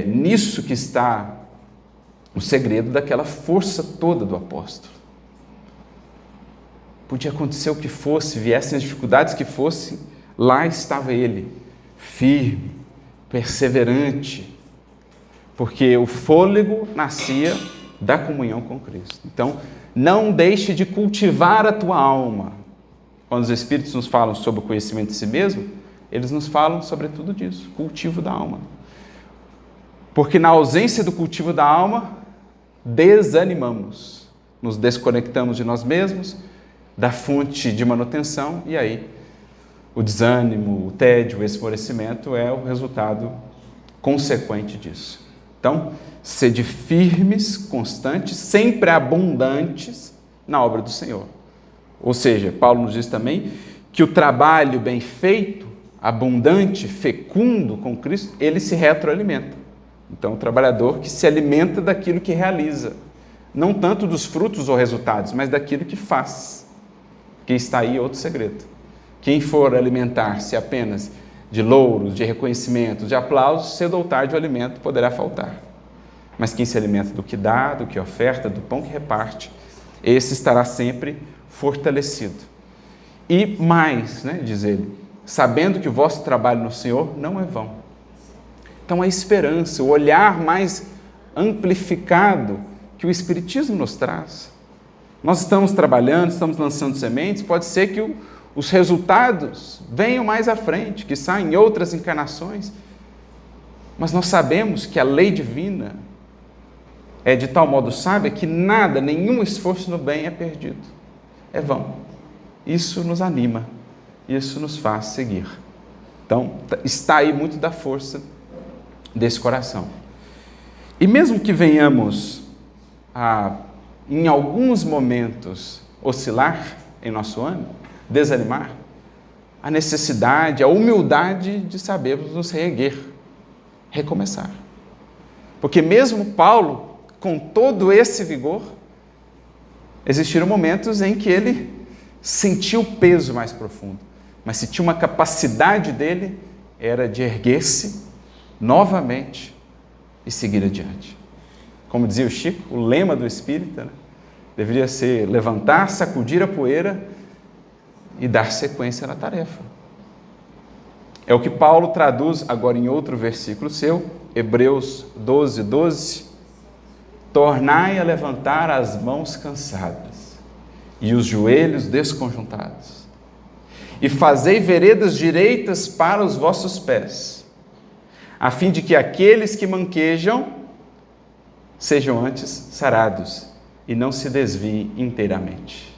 nisso que está o segredo daquela força toda do apóstolo. Podia acontecer o que fosse, viessem as dificuldades que fossem, lá estava ele, firme, perseverante, porque o fôlego nascia da comunhão com Cristo. Então, não deixe de cultivar a tua alma. Quando os Espíritos nos falam sobre o conhecimento de si mesmo, eles nos falam sobre tudo disso, cultivo da alma. Porque na ausência do cultivo da alma, desanimamos, nos desconectamos de nós mesmos, da fonte de manutenção, e aí o desânimo, o tédio, o esmorecimento é o resultado consequente disso. Então, sede firmes, constantes, sempre abundantes na obra do Senhor. Ou seja, Paulo nos diz também que o trabalho bem feito, abundante, fecundo com Cristo, ele se retroalimenta. Então, o trabalhador que se alimenta daquilo que realiza, não tanto dos frutos ou resultados, mas daquilo que faz. Que está aí outro segredo. Quem for alimentar-se apenas de louros, de reconhecimento, de aplausos, cedo ou tarde o alimento poderá faltar. Mas quem se alimenta do que dá, do que oferta, do pão que reparte, esse estará sempre fortalecido. E mais, diz ele, sabendo que o vosso trabalho no Senhor não é vão. Então a esperança, o olhar mais amplificado que o Espiritismo nos traz. Nós estamos trabalhando, estamos lançando sementes, pode ser que os resultados venham mais à frente, que saem em outras encarnações. Mas nós sabemos que a lei divina é de tal modo sábia que nada, nenhum esforço no bem é perdido. É vão. Isso nos anima, isso nos faz seguir. Então, está aí muito da força desse coração. E mesmo que venhamos a, em alguns momentos, oscilar em nosso ânimo, desanimar, a necessidade, a humildade de sabermos nos reerguer, recomeçar. Porque mesmo Paulo, com todo esse vigor, existiram momentos em que ele sentiu o peso mais profundo, mas se tinha uma capacidade dele, era de erguer-se novamente e seguir adiante. Como dizia o Chico, o lema do espírita, né, deveria ser levantar, sacudir a poeira e dar sequência na tarefa. É o que Paulo traduz agora em outro versículo seu, Hebreus 12, 12. Tornai a levantar as mãos cansadas e os joelhos desconjuntados, e fazei veredas direitas para os vossos pés, a fim de que aqueles que manquejam sejam antes sarados e não se desviem inteiramente,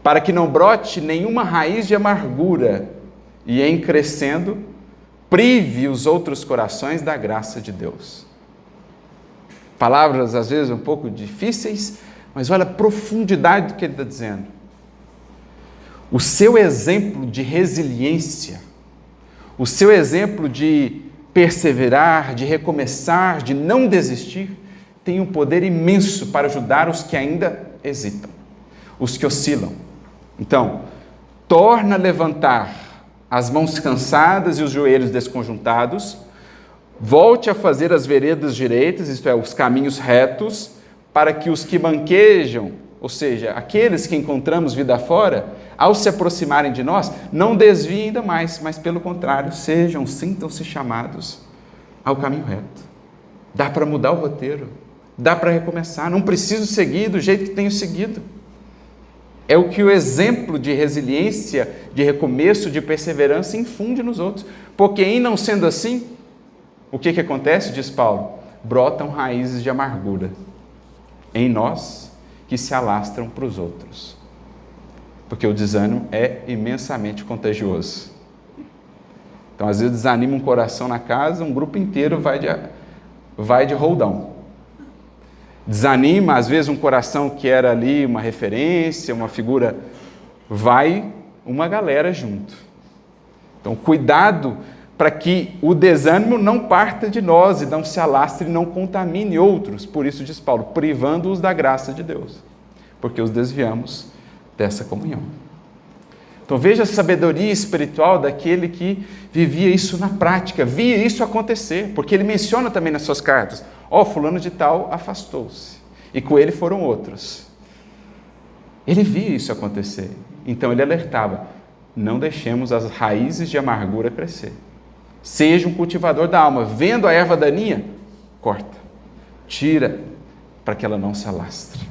para que não brote nenhuma raiz de amargura e, em crescendo, prive os outros corações da graça de Deus. Palavras às vezes um pouco difíceis, mas olha a profundidade do que ele está dizendo. O seu exemplo de resiliência, o seu exemplo de perseverar, de recomeçar, de não desistir, tem um poder imenso para ajudar os que ainda hesitam, os que oscilam. Então, torna a levantar as mãos cansadas e os joelhos desconjuntados, volte a fazer as veredas direitas, isto é, os caminhos retos, para que os que manquejam, ou seja, aqueles que encontramos vida fora, ao se aproximarem de nós, não desviem ainda mais, mas pelo contrário, sintam-se chamados ao caminho reto. Dá para mudar o roteiro, dá para recomeçar, não preciso seguir do jeito que tenho seguido. É o que o exemplo de resiliência, de recomeço, de perseverança infunde nos outros. Porque em não sendo assim, o que acontece, diz Paulo? Brotam raízes de amargura em nós que se alastram para os outros. Porque o desânimo é imensamente contagioso. Então, às vezes, desanima um coração na casa, um grupo inteiro vai de roldão. Desanima, às vezes, um coração que era ali uma referência, uma figura, vai uma galera junto. Então, cuidado para que o desânimo não parta de nós e não se alastre e não contamine outros. Por isso, diz Paulo, privando-os da graça de Deus, porque os desviamos dessa comunhão. Então, veja a sabedoria espiritual daquele que vivia isso na prática, via isso acontecer, porque ele menciona também nas suas cartas, fulano de tal afastou-se, e com ele foram outros. Ele via isso acontecer, então ele alertava, não deixemos as raízes de amargura crescer. Seja um cultivador da alma, vendo a erva daninha, corta, tira, para que ela não se alastre.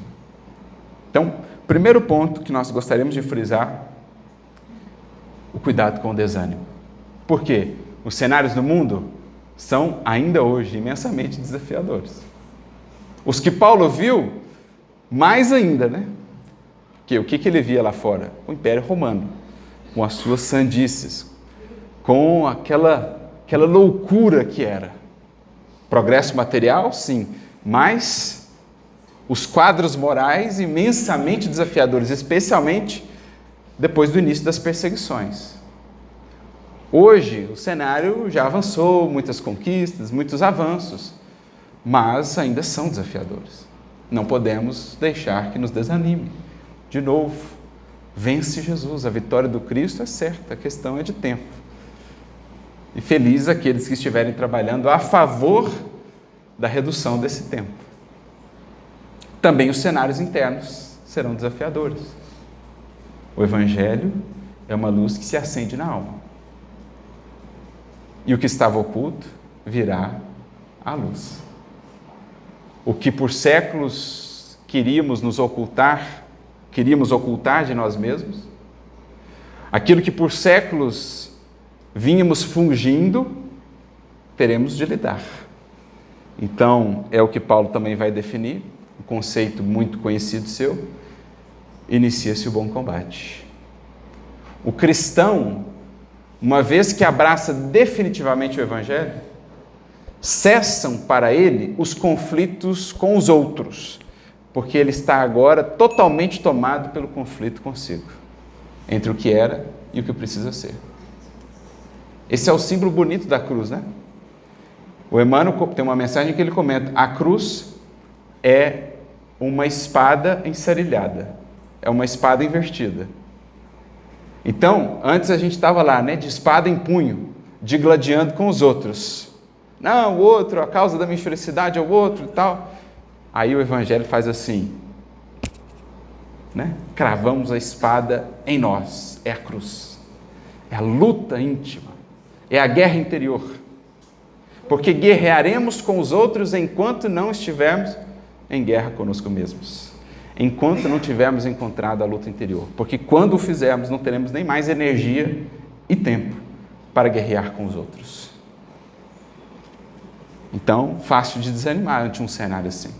Então, primeiro ponto que nós gostaríamos de frisar, o cuidado com o desânimo. Por quê? Os cenários do mundo são, ainda hoje, imensamente desafiadores. Os que Paulo viu, mais ainda, né? Porque o que ele via lá fora? O Império Romano, com as suas sandices, com aquela loucura que era. Progresso material, sim, mas os quadros morais imensamente desafiadores, especialmente depois do início das perseguições. Hoje, o cenário já avançou, muitas conquistas, muitos avanços, mas ainda são desafiadores. Não podemos deixar que nos desanime. De novo, vence Jesus, a vitória do Cristo é certa, a questão é de tempo. E felizes aqueles que estiverem trabalhando a favor da redução desse tempo. Também os cenários internos serão desafiadores. O Evangelho é uma luz que se acende na alma. E o que estava oculto virá à luz. O que por séculos queríamos ocultar de nós mesmos, Aquilo que por séculos vínhamos fungindo, teremos de lidar. Então, é o que Paulo também vai definir, um conceito muito conhecido seu: inicia-se o bom combate. O cristão, uma vez que abraça definitivamente o Evangelho, cessam para ele os conflitos com os outros, porque ele está agora totalmente tomado pelo conflito consigo, entre o que era e o que precisa ser. Esse é o símbolo bonito da cruz, né? O Emmanuel tem uma mensagem que ele comenta: a cruz é uma espada ensarilhada, é uma espada invertida. Então, antes a gente estava lá, né, de espada em punho, digladiando com os outros. Não, o outro, a causa da minha infelicidade é o outro e tal. Aí o Evangelho faz assim, né? Cravamos a espada em nós, é a cruz, é a luta íntima, é a guerra interior. Porque guerrearemos com os outros enquanto não estivermos em guerra conosco mesmos, enquanto não tivermos encontrado a luta interior. Porque quando o fizermos, não teremos nem mais energia e tempo para guerrear com os outros. Então, fácil de desanimar ante um cenário assim,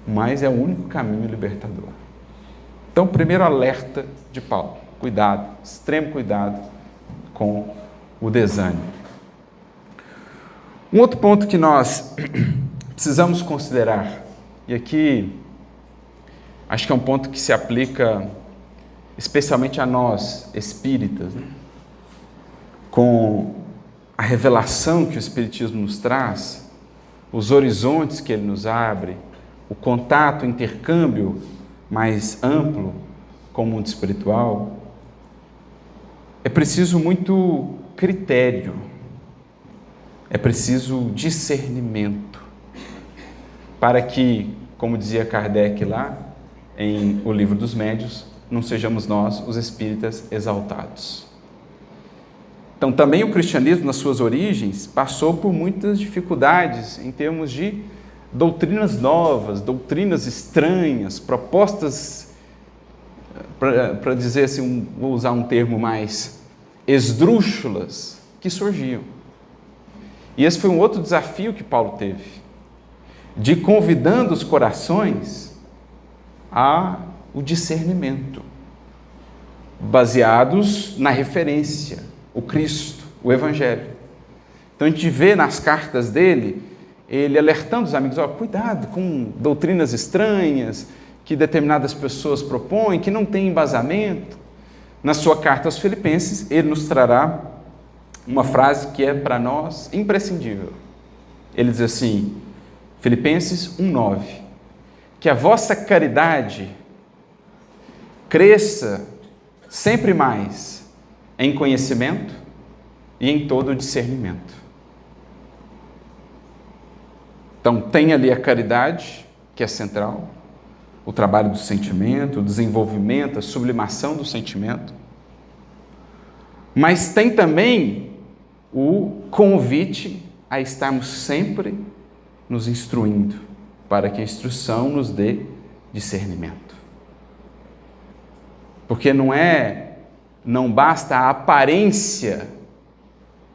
mas é o único caminho libertador. Então, primeiro alerta de Paulo: cuidado, extremo cuidado com o desânimo. Um outro ponto que nós precisamos considerar, e aqui acho que é um ponto que se aplica especialmente a nós espíritas, né? Com a revelação que o Espiritismo nos traz, os horizontes que ele nos abre, o contato, o intercâmbio mais amplo com o mundo espiritual, é preciso muito critério, é preciso discernimento, para que, como dizia Kardec lá em O Livro dos Médiuns, não sejamos nós, os espíritas, exaltados. Então, também o cristianismo, nas suas origens, passou por muitas dificuldades em termos de doutrinas novas, doutrinas estranhas, propostas, para dizer assim, vou usar um termo mais esdrúxulas, que surgiam. E esse foi um outro desafio que Paulo teve, de convidando os corações ao discernimento, baseados na referência, o Cristo, o Evangelho. Então a gente vê nas cartas dele, ele alertando os amigos: cuidado com doutrinas estranhas que determinadas pessoas propõem, que não têm embasamento. Na sua carta aos Filipenses, ele nos trará uma frase que é para nós imprescindível. Ele diz assim, Filipenses 1:9, que a vossa caridade cresça sempre mais em conhecimento e em todo o discernimento. Então, tem ali a caridade, que é central, o trabalho do sentimento, o desenvolvimento, a sublimação do sentimento, mas tem também o convite a estarmos sempre nos instruindo, para que a instrução nos dê discernimento. Porque não basta a aparência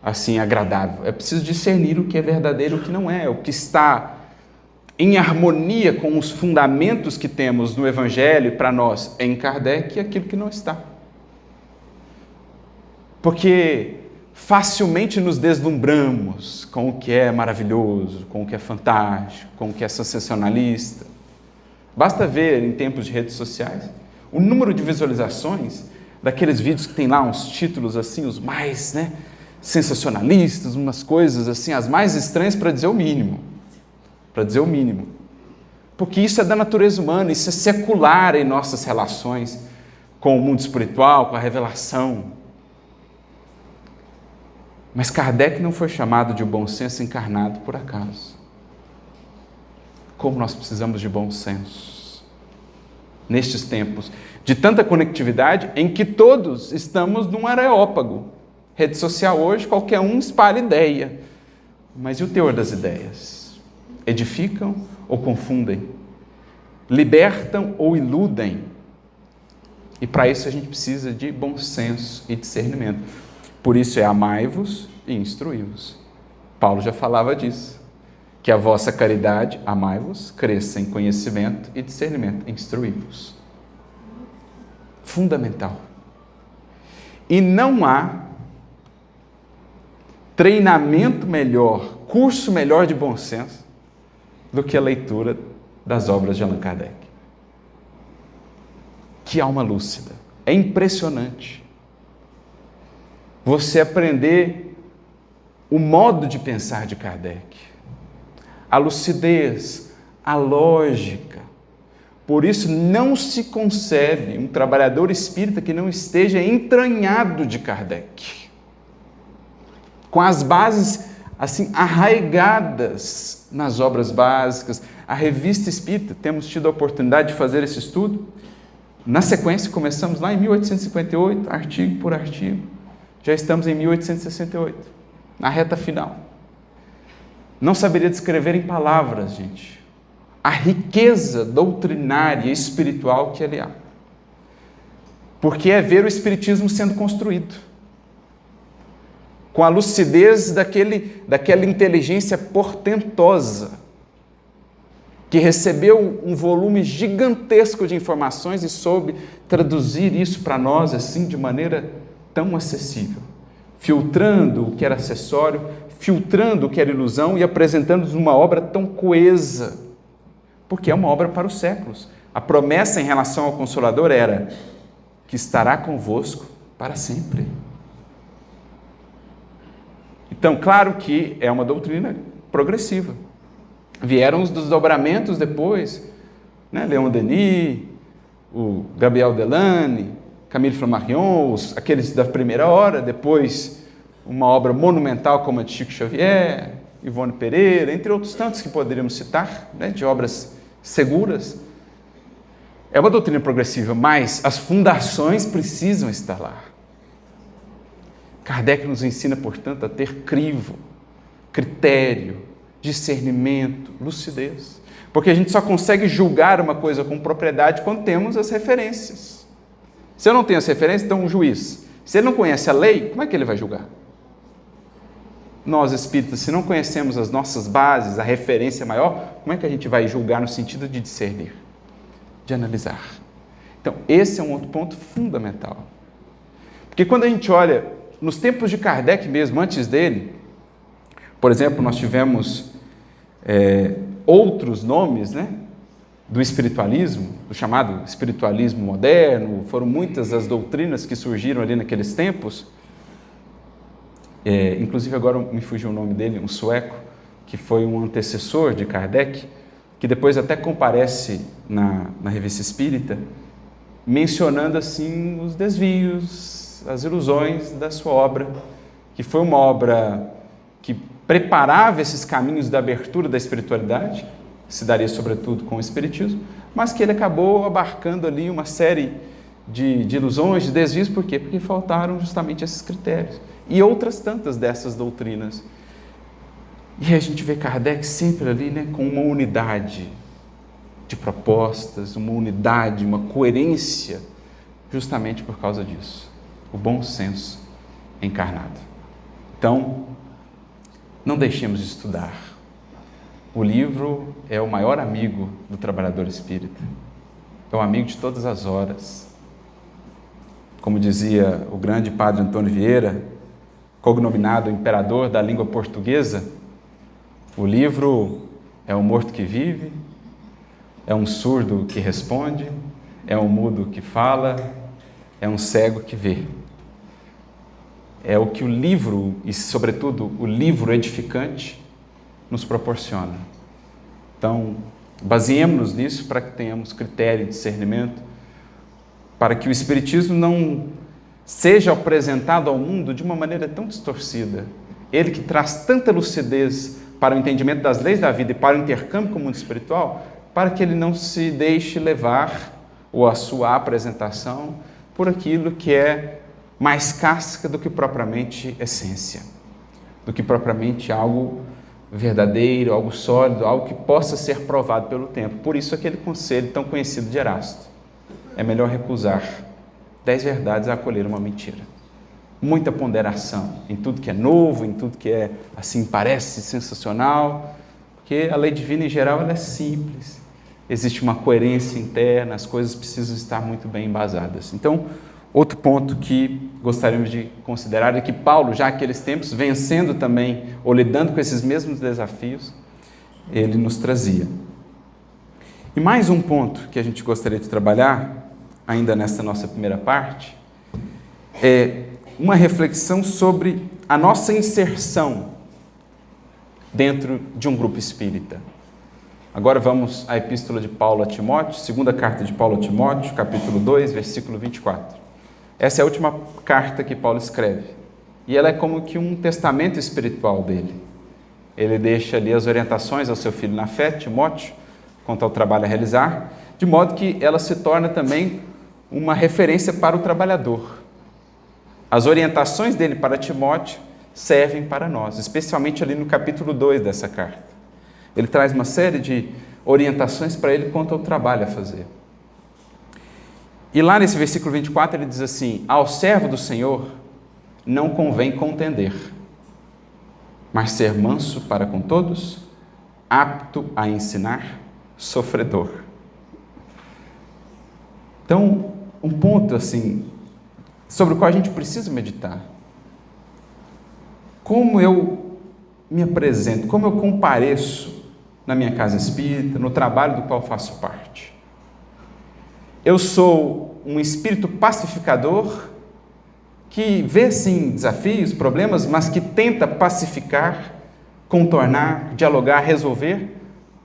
assim agradável, é preciso discernir o que é verdadeiro e o que não é, o que está em harmonia com os fundamentos que temos no Evangelho para nós em Kardec e aquilo que não está. Porque facilmente nos deslumbramos com o que é maravilhoso, com o que é fantástico, com o que é sensacionalista. Basta ver em tempos de redes sociais o número de visualizações daqueles vídeos que tem lá uns títulos assim, os mais sensacionalistas, umas coisas assim, as mais estranhas, para dizer o mínimo. Para dizer o mínimo. Porque isso é da natureza humana, isso é secular em nossas relações com o mundo espiritual, com a revelação. Mas Kardec não foi chamado de bom senso encarnado por acaso. Como nós precisamos de bom senso nestes tempos de tanta conectividade, em que todos estamos num areópago. Rede social hoje, qualquer um espalha ideia. Mas e o teor das ideias? Edificam ou confundem? Libertam ou iludem? E para isso a gente precisa de bom senso e discernimento. Por isso é amai-vos e instruí-vos. Paulo já falava disso. Que a vossa caridade, amai-vos, cresça em conhecimento e discernimento, instruí-vos. Fundamental. E não há treinamento melhor, curso melhor de bom senso do que a leitura das obras de Allan Kardec. Que alma lúcida. É impressionante você aprender o modo de pensar de Kardec, a lucidez, a lógica. Por isso não se concebe um trabalhador espírita que não esteja entranhado de Kardec, com as bases assim arraigadas nas obras básicas. A Revista Espírita, temos tido a oportunidade de fazer esse estudo. Na sequência, começamos lá em 1858, artigo por artigo. Já estamos em 1868, na reta final. Não saberia descrever em palavras, gente, a riqueza doutrinária e espiritual que ali há. Porque é ver o Espiritismo sendo construído, com a lucidez daquela inteligência portentosa, que recebeu um volume gigantesco de informações e soube traduzir isso para nós assim de maneira tão acessível, filtrando o que era acessório, filtrando o que era ilusão e apresentando-nos uma obra tão coesa, porque é uma obra para os séculos. A promessa em relação ao Consolador era que estará convosco para sempre. Então, claro que é uma doutrina progressiva. Vieram os desdobramentos depois, né? Leon Denis, o Gabriel Delany, Camille Flammarion, aqueles da primeira hora, depois uma obra monumental como a de Chico Xavier, Ivone Pereira, entre outros tantos que poderíamos citar, né? De obras seguras. É uma doutrina progressiva, mas as fundações precisam estar lá. Kardec nos ensina, portanto, a ter crivo, critério, discernimento, lucidez. Porque a gente só consegue julgar uma coisa com propriedade quando temos as referências. Se eu não tenho as referências, então um juiz, se ele não conhece a lei, como é que ele vai julgar? Nós, espíritas, se não conhecemos as nossas bases, a referência maior, como é que a gente vai julgar no sentido de discernir, de analisar? Então, esse é um outro ponto fundamental. Porque quando a gente olha, nos tempos de Kardec mesmo, antes dele, por exemplo, nós tivemos outros nomes, né, do espiritualismo, do chamado espiritualismo moderno. Foram muitas as doutrinas que surgiram ali naqueles tempos. Inclusive agora me fugiu o nome dele, um sueco, que foi um antecessor de Kardec, que depois até comparece na Revista Espírita, mencionando assim os desvios, as ilusões da sua obra, que foi uma obra que preparava esses caminhos da abertura da espiritualidade, se daria sobretudo com o espiritismo, mas que ele acabou abarcando ali uma série de ilusões, de desvios. Por quê? Porque faltaram justamente esses critérios. E outras tantas dessas doutrinas. E a gente vê Kardec sempre ali, né, com uma unidade de propostas, uma unidade, uma coerência, justamente por causa disso. O bom senso encarnado. Então, não deixemos de estudar. O livro é o maior amigo do trabalhador espírita. É o amigo de todas as horas. Como dizia o grande padre Antônio Vieira, cognominado imperador da língua portuguesa, o livro é um morto que vive, é um surdo que responde, é um mudo que fala, é um cego que vê. É o que o livro, e sobretudo o livro edificante, nos proporciona. Então, baseemos-nos nisso para que tenhamos critério e discernimento, para que o Espiritismo não seja apresentado ao mundo de uma maneira tão distorcida. Ele que traz tanta lucidez para o entendimento das leis da vida e para o intercâmbio com o mundo espiritual, para que ele não se deixe levar, ou a sua apresentação, por aquilo que é mais casca do que propriamente essência, do que propriamente algo verdadeiro, algo sólido, algo que possa ser provado pelo tempo. Por isso aquele conselho tão conhecido de Erasto: é melhor recusar 10 verdades a acolher uma mentira. Muita ponderação em tudo que é novo, em tudo que é, assim, parece sensacional, porque a lei divina, em geral, ela é simples. Existe uma coerência interna, as coisas precisam estar muito bem embasadas. Então, outro ponto que gostaríamos de considerar é que Paulo, já naqueles tempos, vencendo também, ou lidando com esses mesmos desafios, ele nos trazia. E mais um ponto que a gente gostaria de trabalhar, ainda nesta nossa primeira parte, é uma reflexão sobre a nossa inserção dentro de um grupo espírita. Agora vamos à epístola de Paulo a Timóteo, segunda carta de Paulo a Timóteo, capítulo 2, versículo 24. Essa é a última carta que Paulo escreve. E ela é como que um testamento espiritual dele. Ele deixa ali as orientações ao seu filho na fé, Timóteo, quanto ao trabalho a realizar, de modo que ela se torna também uma referência para o trabalhador. As orientações dele para Timóteo servem para nós, especialmente ali no capítulo 2 dessa carta. Ele traz uma série de orientações para ele quanto ao trabalho a fazer. E lá nesse versículo 24 ele diz assim: ao servo do Senhor não convém contender, mas ser manso para com todos, apto a ensinar, sofredor. Então, um ponto assim, sobre o qual a gente precisa meditar. Como eu me apresento, como eu compareço na minha casa espírita, no trabalho do qual faço parte. Eu sou um espírito pacificador que vê sim desafios, problemas, mas que tenta pacificar, contornar, dialogar, resolver?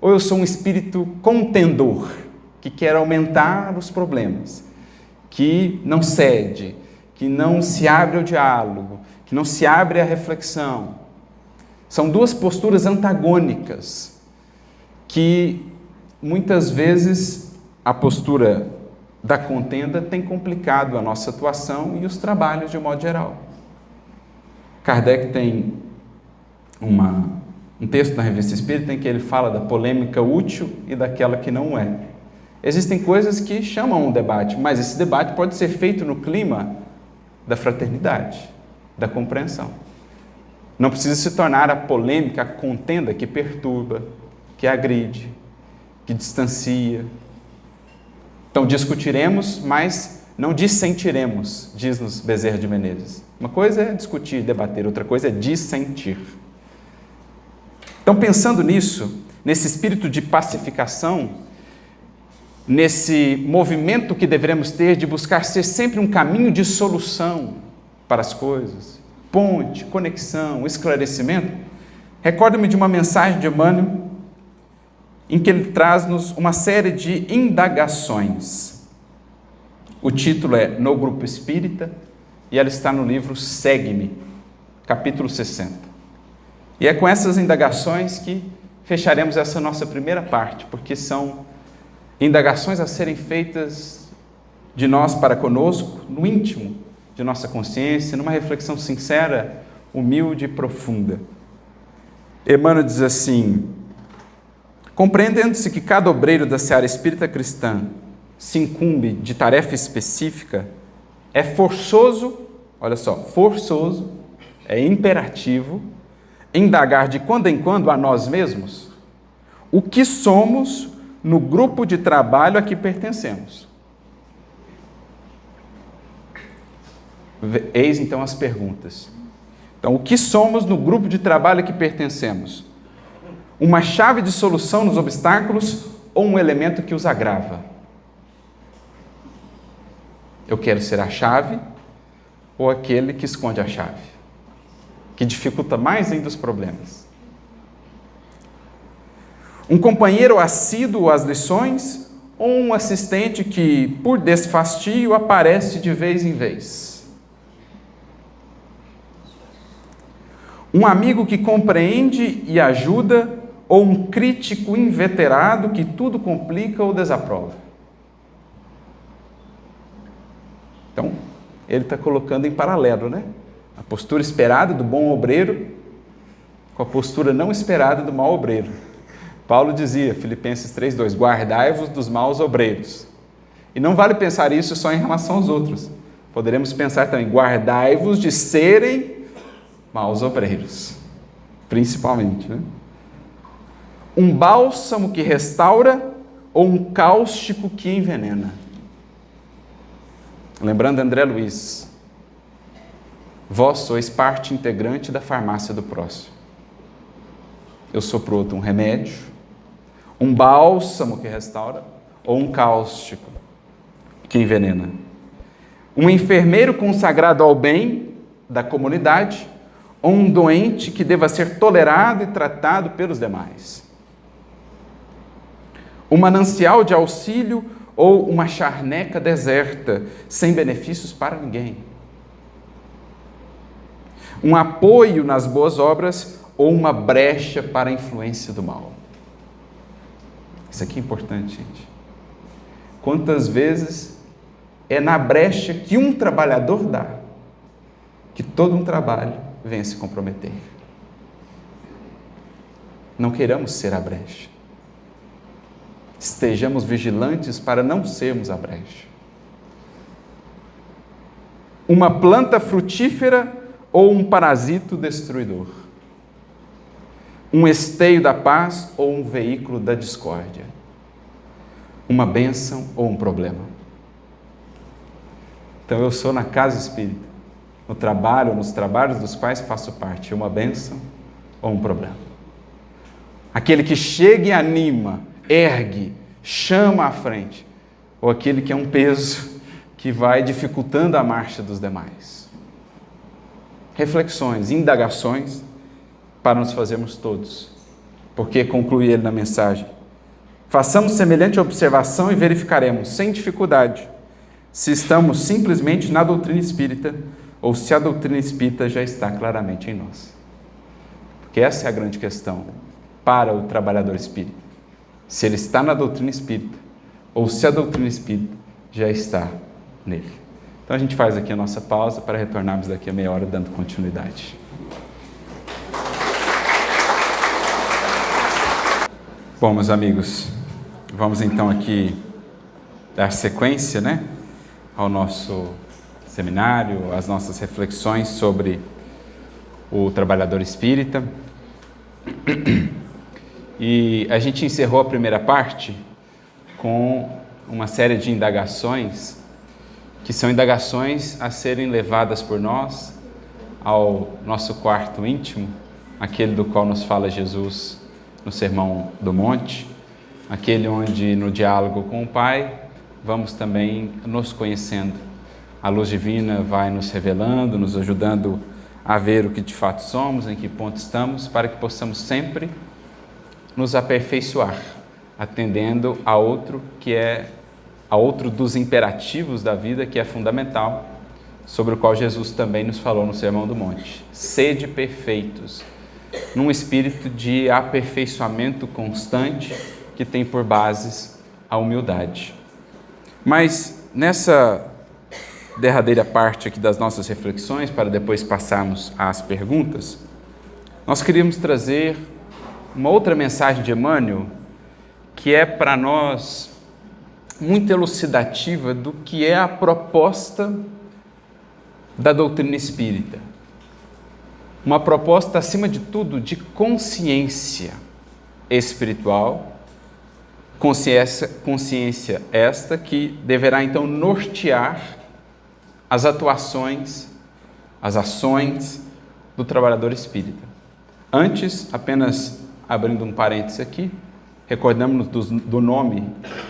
Ou eu sou um espírito contendor, que quer aumentar os problemas, que não cede, que não se abre ao diálogo, que não se abre à reflexão? São duas posturas antagônicas, que muitas vezes a postura da contenda tem complicado a nossa atuação e os trabalhos de um modo geral. Kardec tem um texto na Revista Espírita em que ele fala da polêmica útil e daquela que não é. Existem coisas que chamam um debate, mas esse debate pode ser feito no clima da fraternidade, da compreensão. Não precisa se tornar a polêmica, a contenda que perturba, que agride, que distancia. Então discutiremos, mas não dissentiremos, diz-nos Bezerra de Menezes. Uma coisa é discutir, debater, outra coisa é dissentir. Então, pensando nisso, nesse espírito de pacificação, nesse movimento que devemos ter de buscar ser sempre um caminho de solução para as coisas, ponte, conexão, esclarecimento, recordo-me de uma mensagem de Emmanuel em que ele traz-nos uma série de indagações. O título é No Grupo Espírita e ela está no livro Segue-me, capítulo 60. E é com essas indagações que fecharemos essa nossa primeira parte, porque são indagações a serem feitas de nós para conosco, no íntimo de nossa consciência, numa reflexão sincera, humilde e profunda. Emmanuel diz assim: compreendendo-se que cada obreiro da seara espírita cristã se incumbe de tarefa específica, é forçoso, olha só, forçoso, é imperativo, indagar de quando em quando a nós mesmos o que somos no grupo de trabalho a que pertencemos. Eis então as perguntas. Então, o que somos no grupo de trabalho a que pertencemos? Uma chave de solução nos obstáculos ou um elemento que os agrava? Eu quero ser a chave ou aquele que esconde a chave, que dificulta mais ainda os problemas? Um companheiro assíduo às lições ou um assistente que, por desfastio, aparece de vez em vez? Um amigo que compreende e ajuda ou um crítico inveterado que tudo complica ou desaprova? Então, ele está colocando em paralelo, né? A postura esperada do bom obreiro com a postura não esperada do mau obreiro. Paulo dizia, Filipenses 3:2, guardai-vos dos maus obreiros. E não vale pensar isso só em relação aos outros. Poderemos pensar também, guardai-vos de serem maus obreiros, principalmente, né? Um bálsamo que restaura ou um cáustico que envenena? Lembrando André Luiz, vós sois parte integrante da farmácia do próximo. Eu sou para o outro um remédio, um bálsamo que restaura ou um cáustico que envenena. Um enfermeiro consagrado ao bem da comunidade ou um doente que deva ser tolerado e tratado pelos demais. Um manancial de auxílio ou uma charneca deserta, sem benefícios para ninguém. Um apoio nas boas obras ou uma brecha para a influência do mal. Isso aqui é importante, gente. Quantas vezes é na brecha que um trabalhador dá, que todo um trabalho vem a se comprometer. Não queiramos ser a brecha. Estejamos vigilantes para não sermos a brecha. Uma planta frutífera ou um parasito destruidor. Um esteio da paz ou um veículo da discórdia. Uma bênção ou um problema. Então eu sou na casa espírita, no trabalho, nos trabalhos dos pais faço parte, uma bênção ou um problema. Aquele que chega e anima, ergue, chama à frente, ou aquele que é um peso que vai dificultando a marcha dos demais. Reflexões, indagações para nos fazermos todos, porque conclui ele na mensagem. Façamos semelhante observação e verificaremos, sem dificuldade, se estamos simplesmente na doutrina espírita ou se a doutrina espírita já está claramente em nós. Porque essa é a grande questão para o trabalhador espírita. Se ele está na doutrina espírita ou se a doutrina espírita já está nele. Então a gente faz aqui a nossa pausa para retornarmos daqui a meia hora dando continuidade. Bom, meus amigos, vamos então aqui dar sequência, né, ao nosso seminário, às nossas reflexões sobre o trabalhador espírita. E a gente encerrou a primeira parte com uma série de indagações, que são indagações a serem levadas por nós ao nosso quarto íntimo, aquele do qual nos fala Jesus no Sermão do Monte, aquele onde no diálogo com o Pai vamos também nos conhecendo. A luz divina vai nos revelando, nos ajudando a ver o que de fato somos, em que ponto estamos, para que possamos sempre nos aperfeiçoar, atendendo a outro dos imperativos da vida, que é fundamental, sobre o qual Jesus também nos falou no Sermão do Monte. Sede perfeitos, num espírito de aperfeiçoamento constante, que tem por bases a humildade. Mas nessa derradeira parte aqui das nossas reflexões, para depois passarmos às perguntas, nós queríamos trazer uma outra mensagem de Emmanuel, que é para nós muito elucidativa do que é a proposta da doutrina espírita. Uma proposta, acima de tudo, de consciência espiritual, consciência esta que deverá então nortear as atuações, as ações do trabalhador espírita. Antes, apenas abrindo um parêntese aqui, recordamos-nos do nome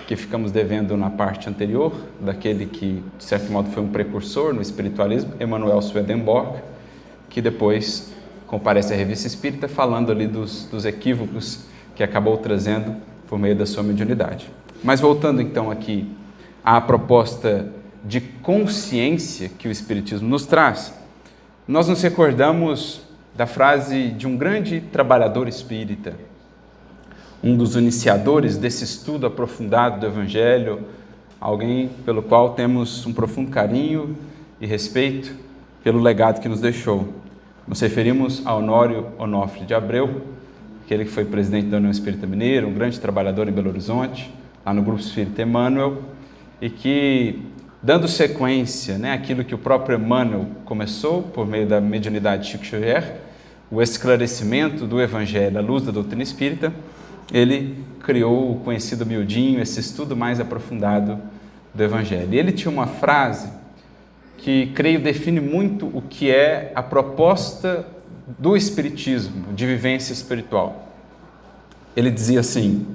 que ficamos devendo na parte anterior, daquele que, de certo modo, foi um precursor no espiritualismo, Emanuel Swedenborg, que depois comparece à Revista Espírita falando ali dos equívocos que acabou trazendo por meio da sua mediunidade. Mas voltando então aqui à proposta de consciência que o Espiritismo nos traz, nós nos recordamos da frase de um grande trabalhador espírita, um dos iniciadores desse estudo aprofundado do Evangelho, alguém pelo qual temos um profundo carinho e respeito pelo legado que nos deixou. Nos referimos a Honório Onofre de Abreu, aquele que foi presidente da União Espírita Mineira, um grande trabalhador em Belo Horizonte, lá no Grupo Espírita Emmanuel, e que dando sequência, àquilo que o próprio Emmanuel começou por meio da mediunidade de Chico Xavier, o esclarecimento do Evangelho à luz da doutrina espírita, ele criou o conhecido miudinho, esse estudo mais aprofundado do Evangelho. E ele tinha uma frase que, creio, define muito o que é a proposta do Espiritismo, de vivência espiritual. Ele dizia assim: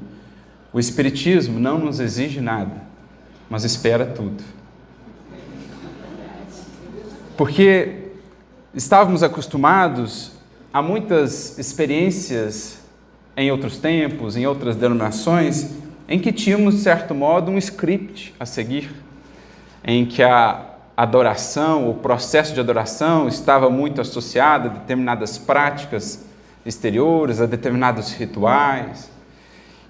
o Espiritismo não nos exige nada, mas espera tudo. Porque estávamos acostumados a muitas experiências em outros tempos, em outras denominações, em que tínhamos, de certo modo, um script a seguir, em que a adoração, o processo de adoração estava muito associado a determinadas práticas exteriores, a determinados rituais.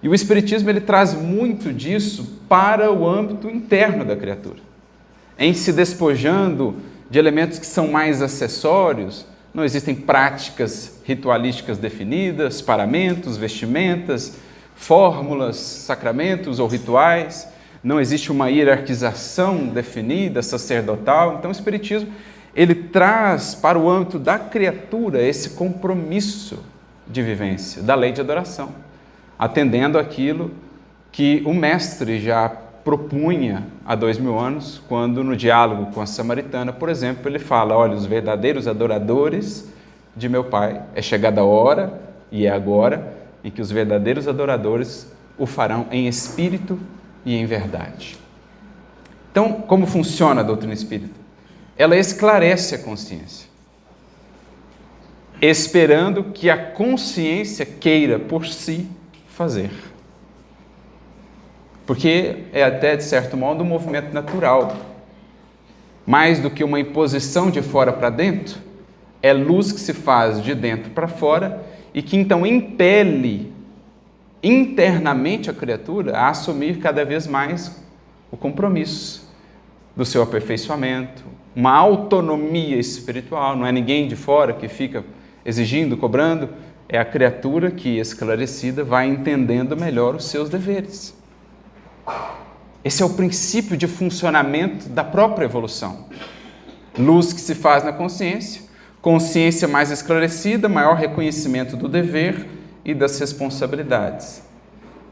E o Espiritismo ele traz muito disso para o âmbito interno da criatura, em se despojando de elementos que são mais acessórios. Não existem práticas ritualísticas definidas, paramentos, vestimentas, fórmulas, sacramentos ou rituais. Não existe uma hierarquização definida, sacerdotal. Então o Espiritismo ele traz para o âmbito da criatura esse compromisso de vivência da lei de adoração, atendendo àquilo que o mestre já propunha há 2000 anos, quando no diálogo com a samaritana, por exemplo, ele fala: olha, os verdadeiros adoradores de meu Pai, é chegada a hora, e é agora, em que os verdadeiros adoradores o farão em espírito e em verdade. Então, como funciona a doutrina espírita? Ela esclarece a consciência, esperando que a consciência queira por si fazer. Porque é até, de certo modo, um movimento natural. Mais do que uma imposição de fora para dentro, é luz que se faz de dentro para fora e que então impele internamente a criatura a assumir cada vez mais o compromisso do seu aperfeiçoamento, uma autonomia espiritual. Não é ninguém de fora que fica exigindo, cobrando, é a criatura que, esclarecida, vai entendendo melhor os seus deveres. Esse é o princípio de funcionamento da própria evolução. Luz que se faz na consciência, consciência mais esclarecida, maior reconhecimento do dever e das responsabilidades.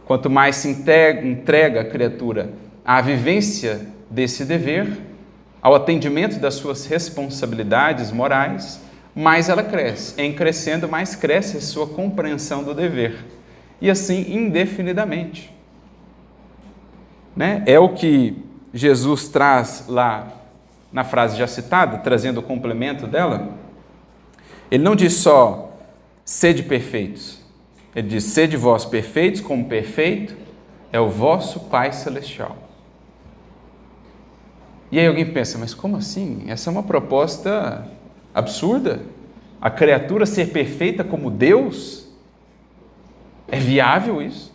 Quanto mais se entrega a criatura à vivência desse dever, ao atendimento das suas responsabilidades morais, mais ela cresce. Em crescendo, mais cresce a sua compreensão do dever. E assim, indefinidamente. É o que Jesus traz lá na frase já citada, trazendo o complemento dela. Ele não diz só sede perfeitos, ele diz: sede vós perfeitos, como perfeito é o vosso Pai Celestial. E aí alguém pensa: mas como assim? Essa é uma proposta absurda. A criatura ser perfeita como Deus? É viável isso?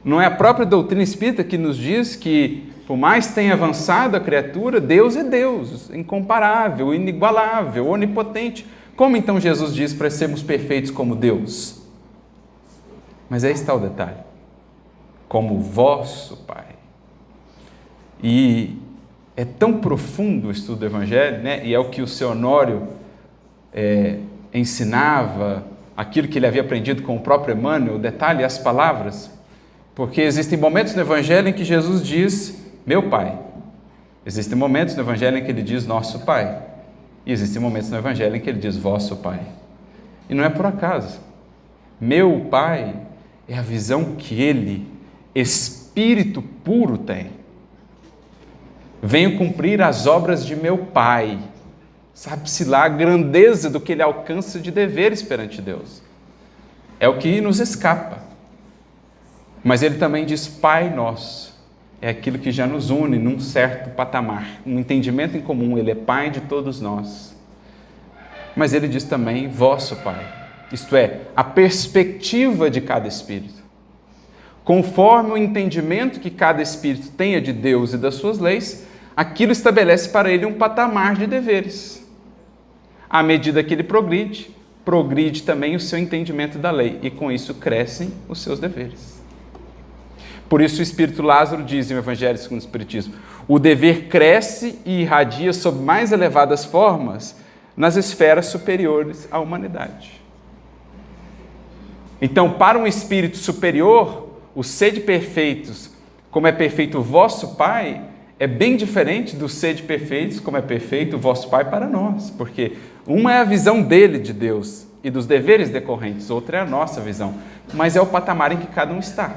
Não é a própria doutrina espírita que nos diz que, por mais tenha avançado a criatura, Deus é Deus, incomparável, inigualável, onipotente. Como então Jesus diz para sermos perfeitos como Deus? Mas aí está o detalhe: como vosso Pai. E é tão profundo o estudo do Evangelho, e é o que o seu Honório ensinava, aquilo que ele havia aprendido com o próprio Emmanuel, o detalhe, as palavras. Porque existem momentos no Evangelho em que Jesus diz meu Pai. Existem momentos no Evangelho em que ele diz nosso Pai. E existem momentos no Evangelho em que ele diz vosso Pai. E não é por acaso. Meu Pai é a visão que ele, Espírito puro, tem. Venho cumprir as obras de meu Pai. Sabe-se lá a grandeza do que ele alcança de deveres perante Deus. É o que nos escapa. Mas ele também diz Pai Nosso. É aquilo que já nos une num certo patamar, um entendimento em comum. Ele é Pai de todos nós. Mas ele diz também vosso Pai. Isto é, a perspectiva de cada espírito. Conforme o entendimento que cada espírito tenha de Deus e das suas leis, aquilo estabelece para ele um patamar de deveres. À medida que ele progride também o seu entendimento da lei, e com isso crescem os seus deveres. Por isso o Espírito Lázaro diz no Evangelho segundo o Espiritismo: o dever cresce e irradia sob mais elevadas formas nas esferas superiores à humanidade. Então, para um espírito superior, o sede perfeitos, como é perfeito o vosso Pai, é bem diferente do sede perfeitos, como é perfeito o vosso Pai para nós, porque uma é a visão dele de Deus e dos deveres decorrentes, outra é a nossa visão, mas é o patamar em que cada um está.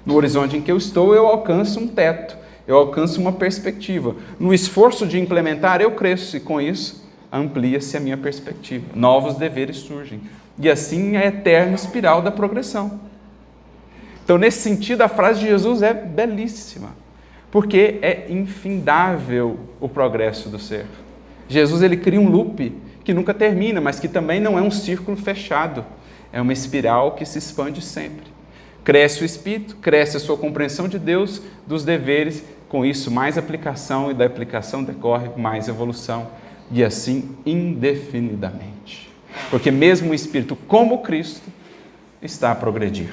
No horizonte em que eu estou, eu alcanço um teto, eu alcanço uma perspectiva. No esforço de implementar, eu cresço e com isso amplia-se a minha perspectiva. Novos deveres surgem. E assim é a eterna espiral da progressão. Então, nesse sentido, a frase de Jesus é belíssima, porque é infindável o progresso do ser. Jesus ele cria um loop que nunca termina, mas que também não é um círculo fechado. É uma espiral que se expande sempre. Cresce o espírito, cresce a sua compreensão de Deus, dos deveres, com isso mais aplicação, e da aplicação decorre mais evolução, e assim indefinidamente. Porque mesmo o espírito como Cristo está a progredir.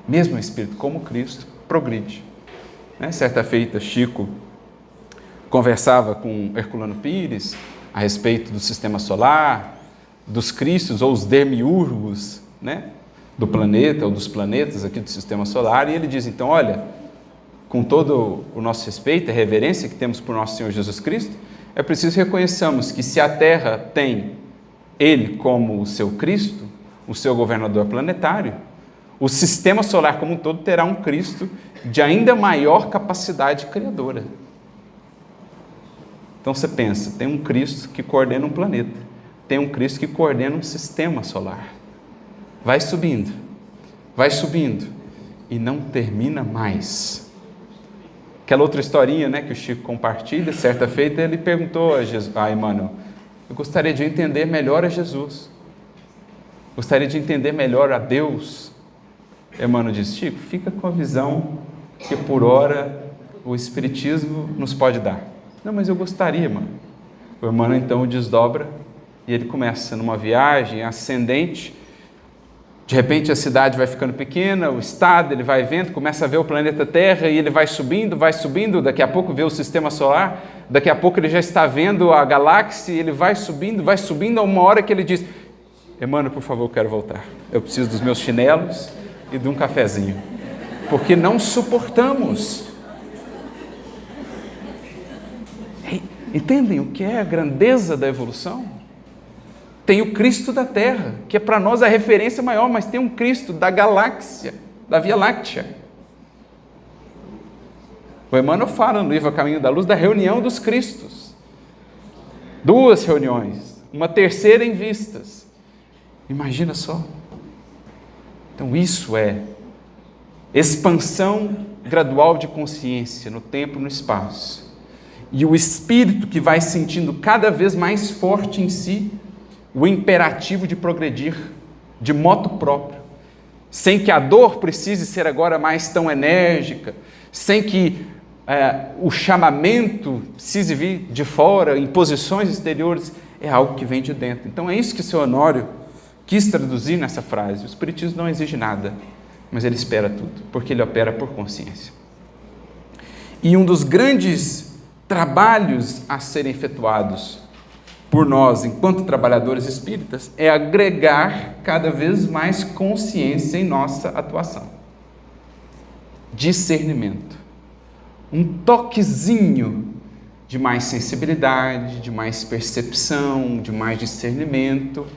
Mesmo o espírito como Cristo progride. Certa feita, Chico conversava com Herculano Pires a respeito do sistema solar, dos cristos ou os demiurgos, do planeta ou dos planetas aqui do sistema solar, e ele diz, então, olha, com todo o nosso respeito e reverência que temos por nosso Senhor Jesus Cristo, é preciso reconheçamos que se a Terra tem Ele como o seu Cristo, o seu governador planetário, o sistema solar como um todo terá um Cristo de ainda maior capacidade criadora. Então você pensa, tem um Cristo que coordena um planeta, tem um Cristo que coordena um sistema solar. Vai subindo e não termina mais. Aquela outra historinha que o Chico compartilha, certa feita ele perguntou a Emmanuel, eu gostaria de entender melhor a Jesus, gostaria de entender melhor a Deus. Emmanuel diz, Chico, fica com a visão que por hora o Espiritismo nos pode dar. Não, mas eu gostaria, mano. O Emmanuel então o desdobra e ele começa numa viagem ascendente. De repente a cidade vai ficando pequena, o estado, ele vai vendo, começa a ver o planeta Terra e ele vai subindo, daqui a pouco vê o sistema solar, daqui a pouco ele já está vendo a galáxia, ele vai subindo, a uma hora que ele diz, Emmanuel, por favor, eu quero voltar. Eu preciso dos meus chinelos e de um cafezinho, porque não suportamos. Entendem o que é a grandeza da evolução? Tem o Cristo da Terra, que é para nós a referência maior, mas tem um Cristo da galáxia, da Via Láctea. O Emmanuel fala no livro A Caminho da Luz da reunião dos Cristos. 2 reuniões, uma terceira em vistas. Imagina só. Então isso é expansão gradual de consciência no tempo e no espaço. E o espírito que vai sentindo cada vez mais forte em si o imperativo de progredir de moto próprio, sem que a dor precise ser agora mais tão enérgica, sem que o chamamento precise vir de fora, em posições exteriores, é algo que vem de dentro. Então é isso que o seu Honório quis traduzir nessa frase. O Espiritismo não exige nada, mas ele espera tudo, porque ele opera por consciência. E um dos grandes trabalhos a serem efetuados por nós, enquanto trabalhadores espíritas, é agregar cada vez mais consciência em nossa atuação. Discernimento. Um toquezinho de mais sensibilidade, de mais percepção, de mais discernimento,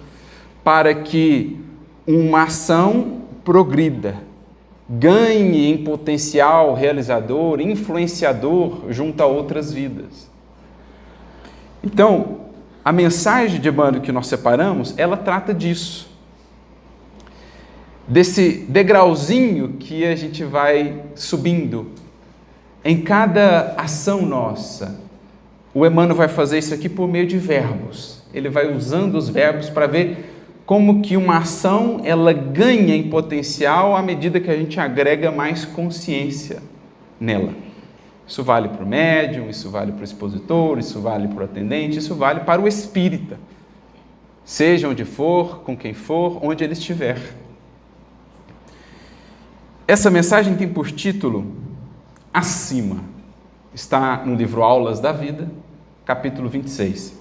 para que uma ação progrida, ganhe em potencial realizador, influenciador junto a outras vidas. Então, a mensagem de Emmanuel que nós separamos, ela trata disso. Desse degrauzinho que a gente vai subindo em cada ação nossa. O Emmanuel vai fazer isso aqui por meio de verbos. Ele vai usando os verbos para ver como que uma ação ela ganha em potencial à medida que a gente agrega mais consciência nela. Isso vale para o médium, isso vale para o expositor, isso vale para o atendente, isso vale para o espírita. Seja onde for, com quem for, onde ele estiver. Essa mensagem tem por título Acima. Está no livro Aulas da Vida, capítulo 26.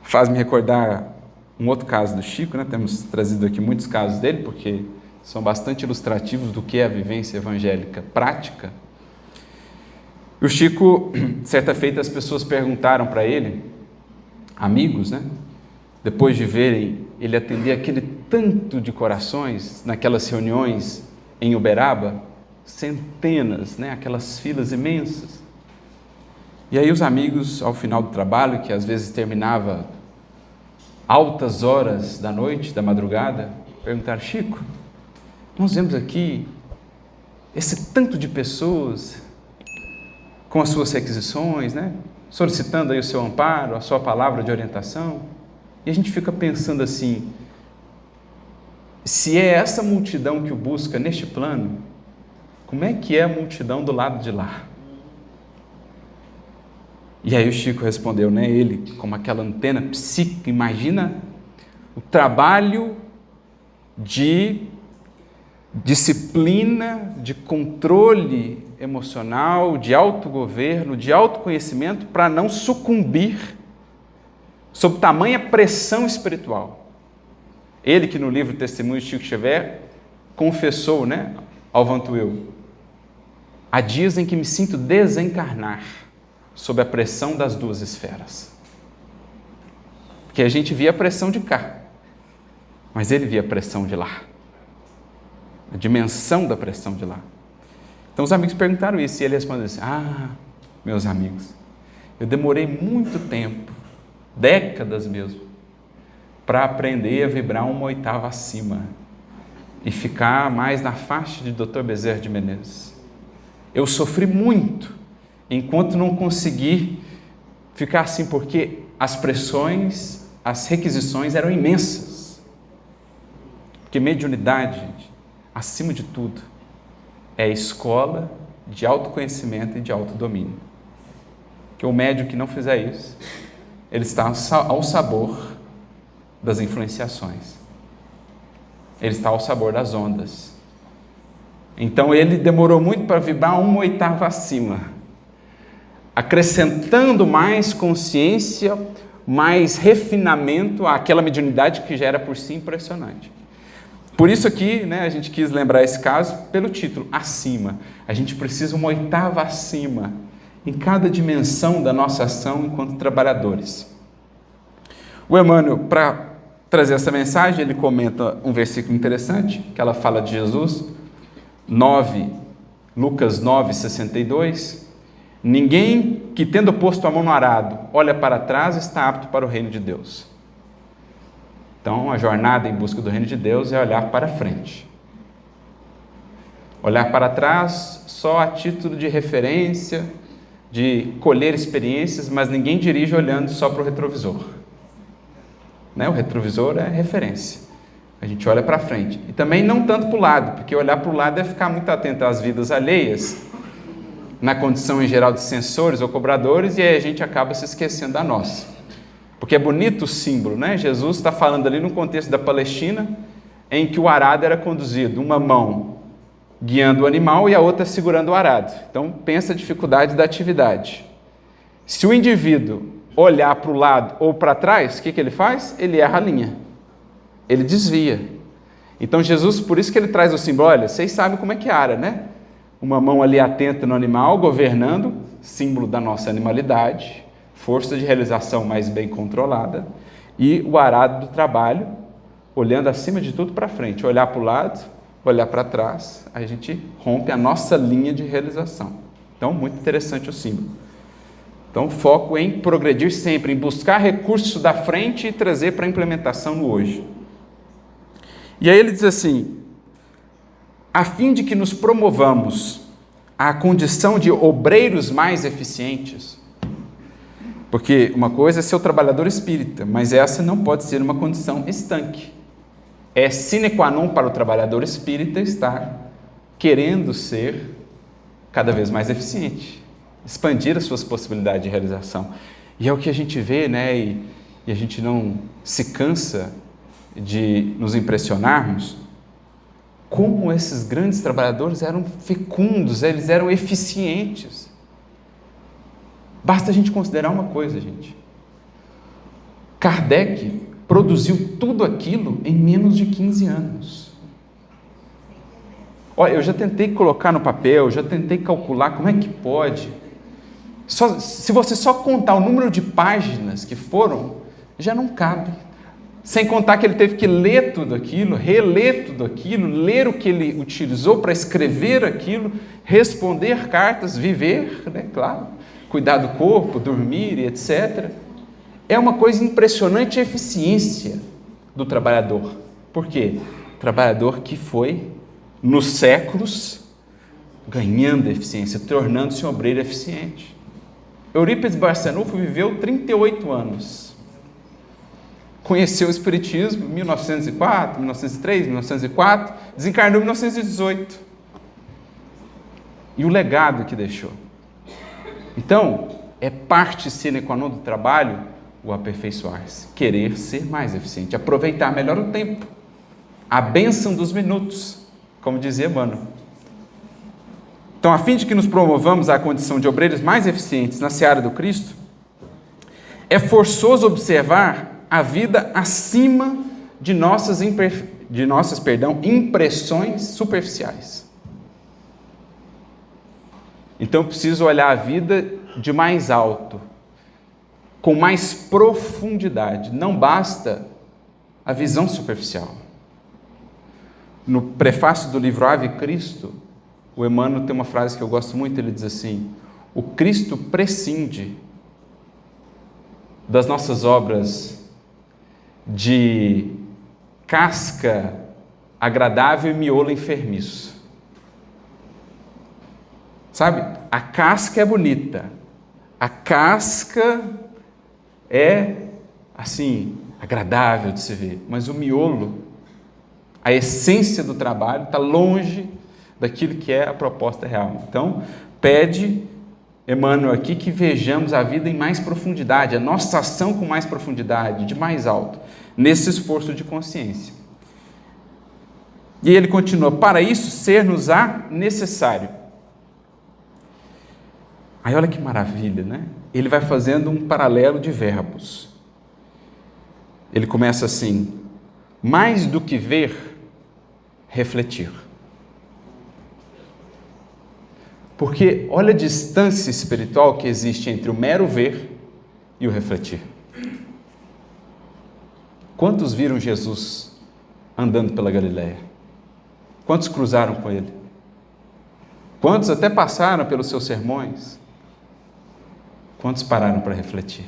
Faz-me recordar um outro caso do Chico, né? Temos trazido aqui muitos casos dele, porque são bastante ilustrativos do que é a vivência evangélica prática. O Chico, certa feita, as pessoas perguntaram para ele, amigos, né? Depois de verem ele atender aquele tanto de corações naquelas reuniões em Uberaba, centenas, né? Aquelas filas imensas. E aí os amigos, ao final do trabalho, que às vezes terminava altas horas da noite, da madrugada, perguntaram: Chico, nós vemos aqui esse tanto de pessoas com as suas requisições, né? Solicitando aí o seu amparo, a sua palavra de orientação, e a gente fica pensando assim, se é essa multidão que o busca neste plano, como é que é a multidão do lado de lá? E aí o Chico respondeu, né? Ele, como aquela antena psíquica, imagina o trabalho de disciplina, de controle emocional, de autogoverno, de autoconhecimento, para não sucumbir sob tamanha pressão espiritual. Ele que no livro Testemunho de Chico Xavier confessou, né, ao Vantuil: há dias em que me sinto desencarnar sob a pressão das duas esferas. Porque a gente via a pressão de cá, mas ele via a pressão de lá. A dimensão da pressão de lá. Então os amigos perguntaram isso e ele respondeu assim: meus amigos, eu demorei muito tempo, décadas mesmo, para aprender a vibrar uma oitava acima e ficar mais na faixa de Dr. Bezerra de Menezes. Eu sofri muito enquanto não consegui ficar assim, porque as pressões, as requisições eram imensas. Porque mediunidade, gente, acima de tudo, é a escola de autoconhecimento e de autodomínio. Que o médium que não fizer isso, ele está ao sabor das influenciações. Ele está ao sabor das ondas. Então ele demorou muito para vibrar uma oitava acima, acrescentando mais consciência, mais refinamento àquela mediunidade que já era por si impressionante. Por isso aqui, né, a gente quis lembrar esse caso pelo título, Acima. A gente precisa uma oitava acima em cada dimensão da nossa ação enquanto trabalhadores. O Emmanuel, para trazer essa mensagem, ele comenta um versículo interessante, que ela fala de Jesus, Lucas 9:62. Ninguém que, tendo posto a mão no arado, olha para trás, está apto para o reino de Deus. Então, a jornada em busca do reino de Deus é olhar para frente. Olhar para trás só a título de referência, de colher experiências, mas ninguém dirige olhando só para o retrovisor. Né? O retrovisor é referência. A gente olha para frente. E também não tanto para o lado, porque olhar para o lado é ficar muito atento às vidas alheias, na condição em geral de censores ou cobradores, e aí a gente acaba se esquecendo da nossa. Porque é bonito o símbolo, né? Jesus está falando ali no contexto da Palestina, em que o arado era conduzido, uma mão guiando o animal e a outra segurando o arado. Então, pensa a dificuldade da atividade. Se o indivíduo olhar para o lado ou para trás, o que ele faz? Ele erra a linha. Ele desvia. Então, Jesus, por isso que ele traz o símbolo, olha, vocês sabem como é que ara, né? Uma mão ali atenta no animal, governando, símbolo da nossa animalidade, força de realização mais bem controlada, e o arado do trabalho, olhando acima de tudo para frente, olhar para o lado, olhar para trás, a gente rompe a nossa linha de realização. Então, muito interessante o símbolo. Então, foco em progredir sempre, em buscar recursos da frente e trazer para a implementação no hoje. E aí ele diz assim: a fim de que nos promovamos à condição de obreiros mais eficientes. Porque uma coisa é ser o trabalhador espírita, mas essa não pode ser uma condição estanque. É sine qua non para o trabalhador espírita estar querendo ser cada vez mais eficiente, expandir as suas possibilidades de realização. E é o que a gente vê, né? E a gente não se cansa de nos impressionarmos como esses grandes trabalhadores eram fecundos, eles eram eficientes. Basta a gente considerar uma coisa, gente. Kardec produziu tudo aquilo em menos de 15 anos. Olha, eu já tentei colocar no papel, já tentei calcular como é que pode. Se você só contar o número de páginas que foram, já não cabe. Sem contar que ele teve que ler tudo aquilo, reler tudo aquilo, ler o que ele utilizou para escrever aquilo, responder cartas, viver, né, claro, cuidar do corpo, dormir e etc. É uma coisa impressionante a eficiência do trabalhador. Por quê? Trabalhador que foi, nos séculos, ganhando eficiência, tornando-se um obreiro eficiente. Eurípides Barçanufo viveu 38 anos. Conheceu o Espiritismo em 1904, 1903, 1904, desencarnou em 1918. E o legado que deixou. Então, é parte sine qua non do trabalho o aperfeiçoar-se, querer ser mais eficiente, aproveitar melhor o tempo, a bênção dos minutos, como dizia Emmanuel. Então, a fim de que nos promovamos à condição de obreiros mais eficientes na seara do Cristo, é forçoso observar a vida acima de nossas impressões superficiais. Então, eu preciso olhar a vida de mais alto, com mais profundidade. Não basta a visão superficial. No prefácio do livro Ave Cristo, o Emmanuel tem uma frase que eu gosto muito, ele diz assim: o Cristo prescinde das nossas obras de casca agradável e miolo enfermiço. Sabe? A casca é bonita, a casca é, assim, agradável de se ver, mas o miolo, a essência do trabalho, está longe daquilo que é a proposta real. Então, pede Emmanuel aqui que vejamos a vida em mais profundidade, a nossa ação com mais profundidade, de mais alto, nesse esforço de consciência. E ele continua: para isso, ser-nos-á necessário. Aí olha que maravilha, né? Ele vai fazendo um paralelo de verbos. Ele começa assim: mais do que ver, refletir. Porque olha a distância espiritual que existe entre o mero ver e o refletir. Quantos viram Jesus andando pela Galileia? Quantos cruzaram com ele? Quantos até passaram pelos seus sermões? Quantos pararam para refletir?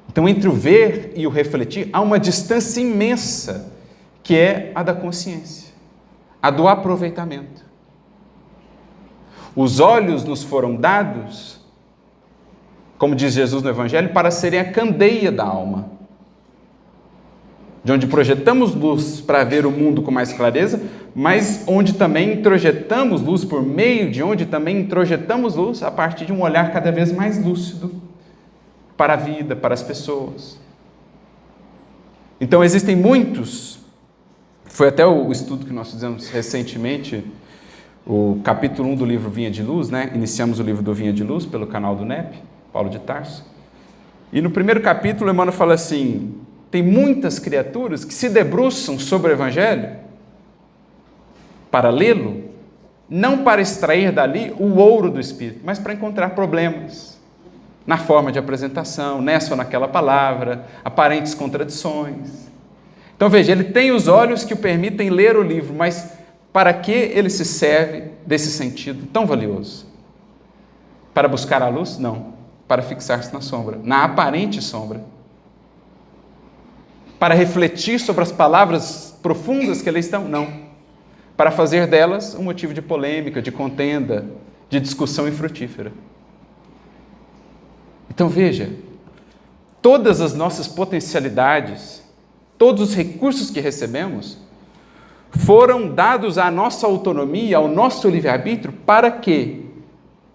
Então, entre o ver e o refletir, há uma distância imensa, que é a da consciência, a do aproveitamento. Os olhos nos foram dados, como diz Jesus no Evangelho, para serem a candeia da alma, de onde projetamos luz para ver o mundo com mais clareza, mas onde também introjetamos luz, por meio de onde também introjetamos luz a partir de um olhar cada vez mais lúcido para a vida, para as pessoas. Então, existem muitos, foi até o estudo que nós fizemos recentemente, o capítulo 1 do livro Vinha de Luz, né? Iniciamos o livro do Vinha de Luz pelo canal do NEP, Paulo de Tarso, e no primeiro capítulo, Emmanuel fala assim: tem muitas criaturas que se debruçam sobre o Evangelho para lê-lo, não para extrair dali o ouro do Espírito, mas para encontrar problemas na forma de apresentação, nessa ou naquela palavra, aparentes contradições. Então veja, ele tem os olhos que o permitem ler o livro, mas para que ele se serve desse sentido tão valioso? Para buscar a luz? Não. Para fixar-se na sombra, na aparente sombra. Para refletir sobre as palavras profundas que ali estão? Não. Para fazer delas um motivo de polêmica, de contenda, de discussão infrutífera. Então veja, todas as nossas potencialidades, todos os recursos que recebemos, foram dados à nossa autonomia, ao nosso livre-arbítrio, para que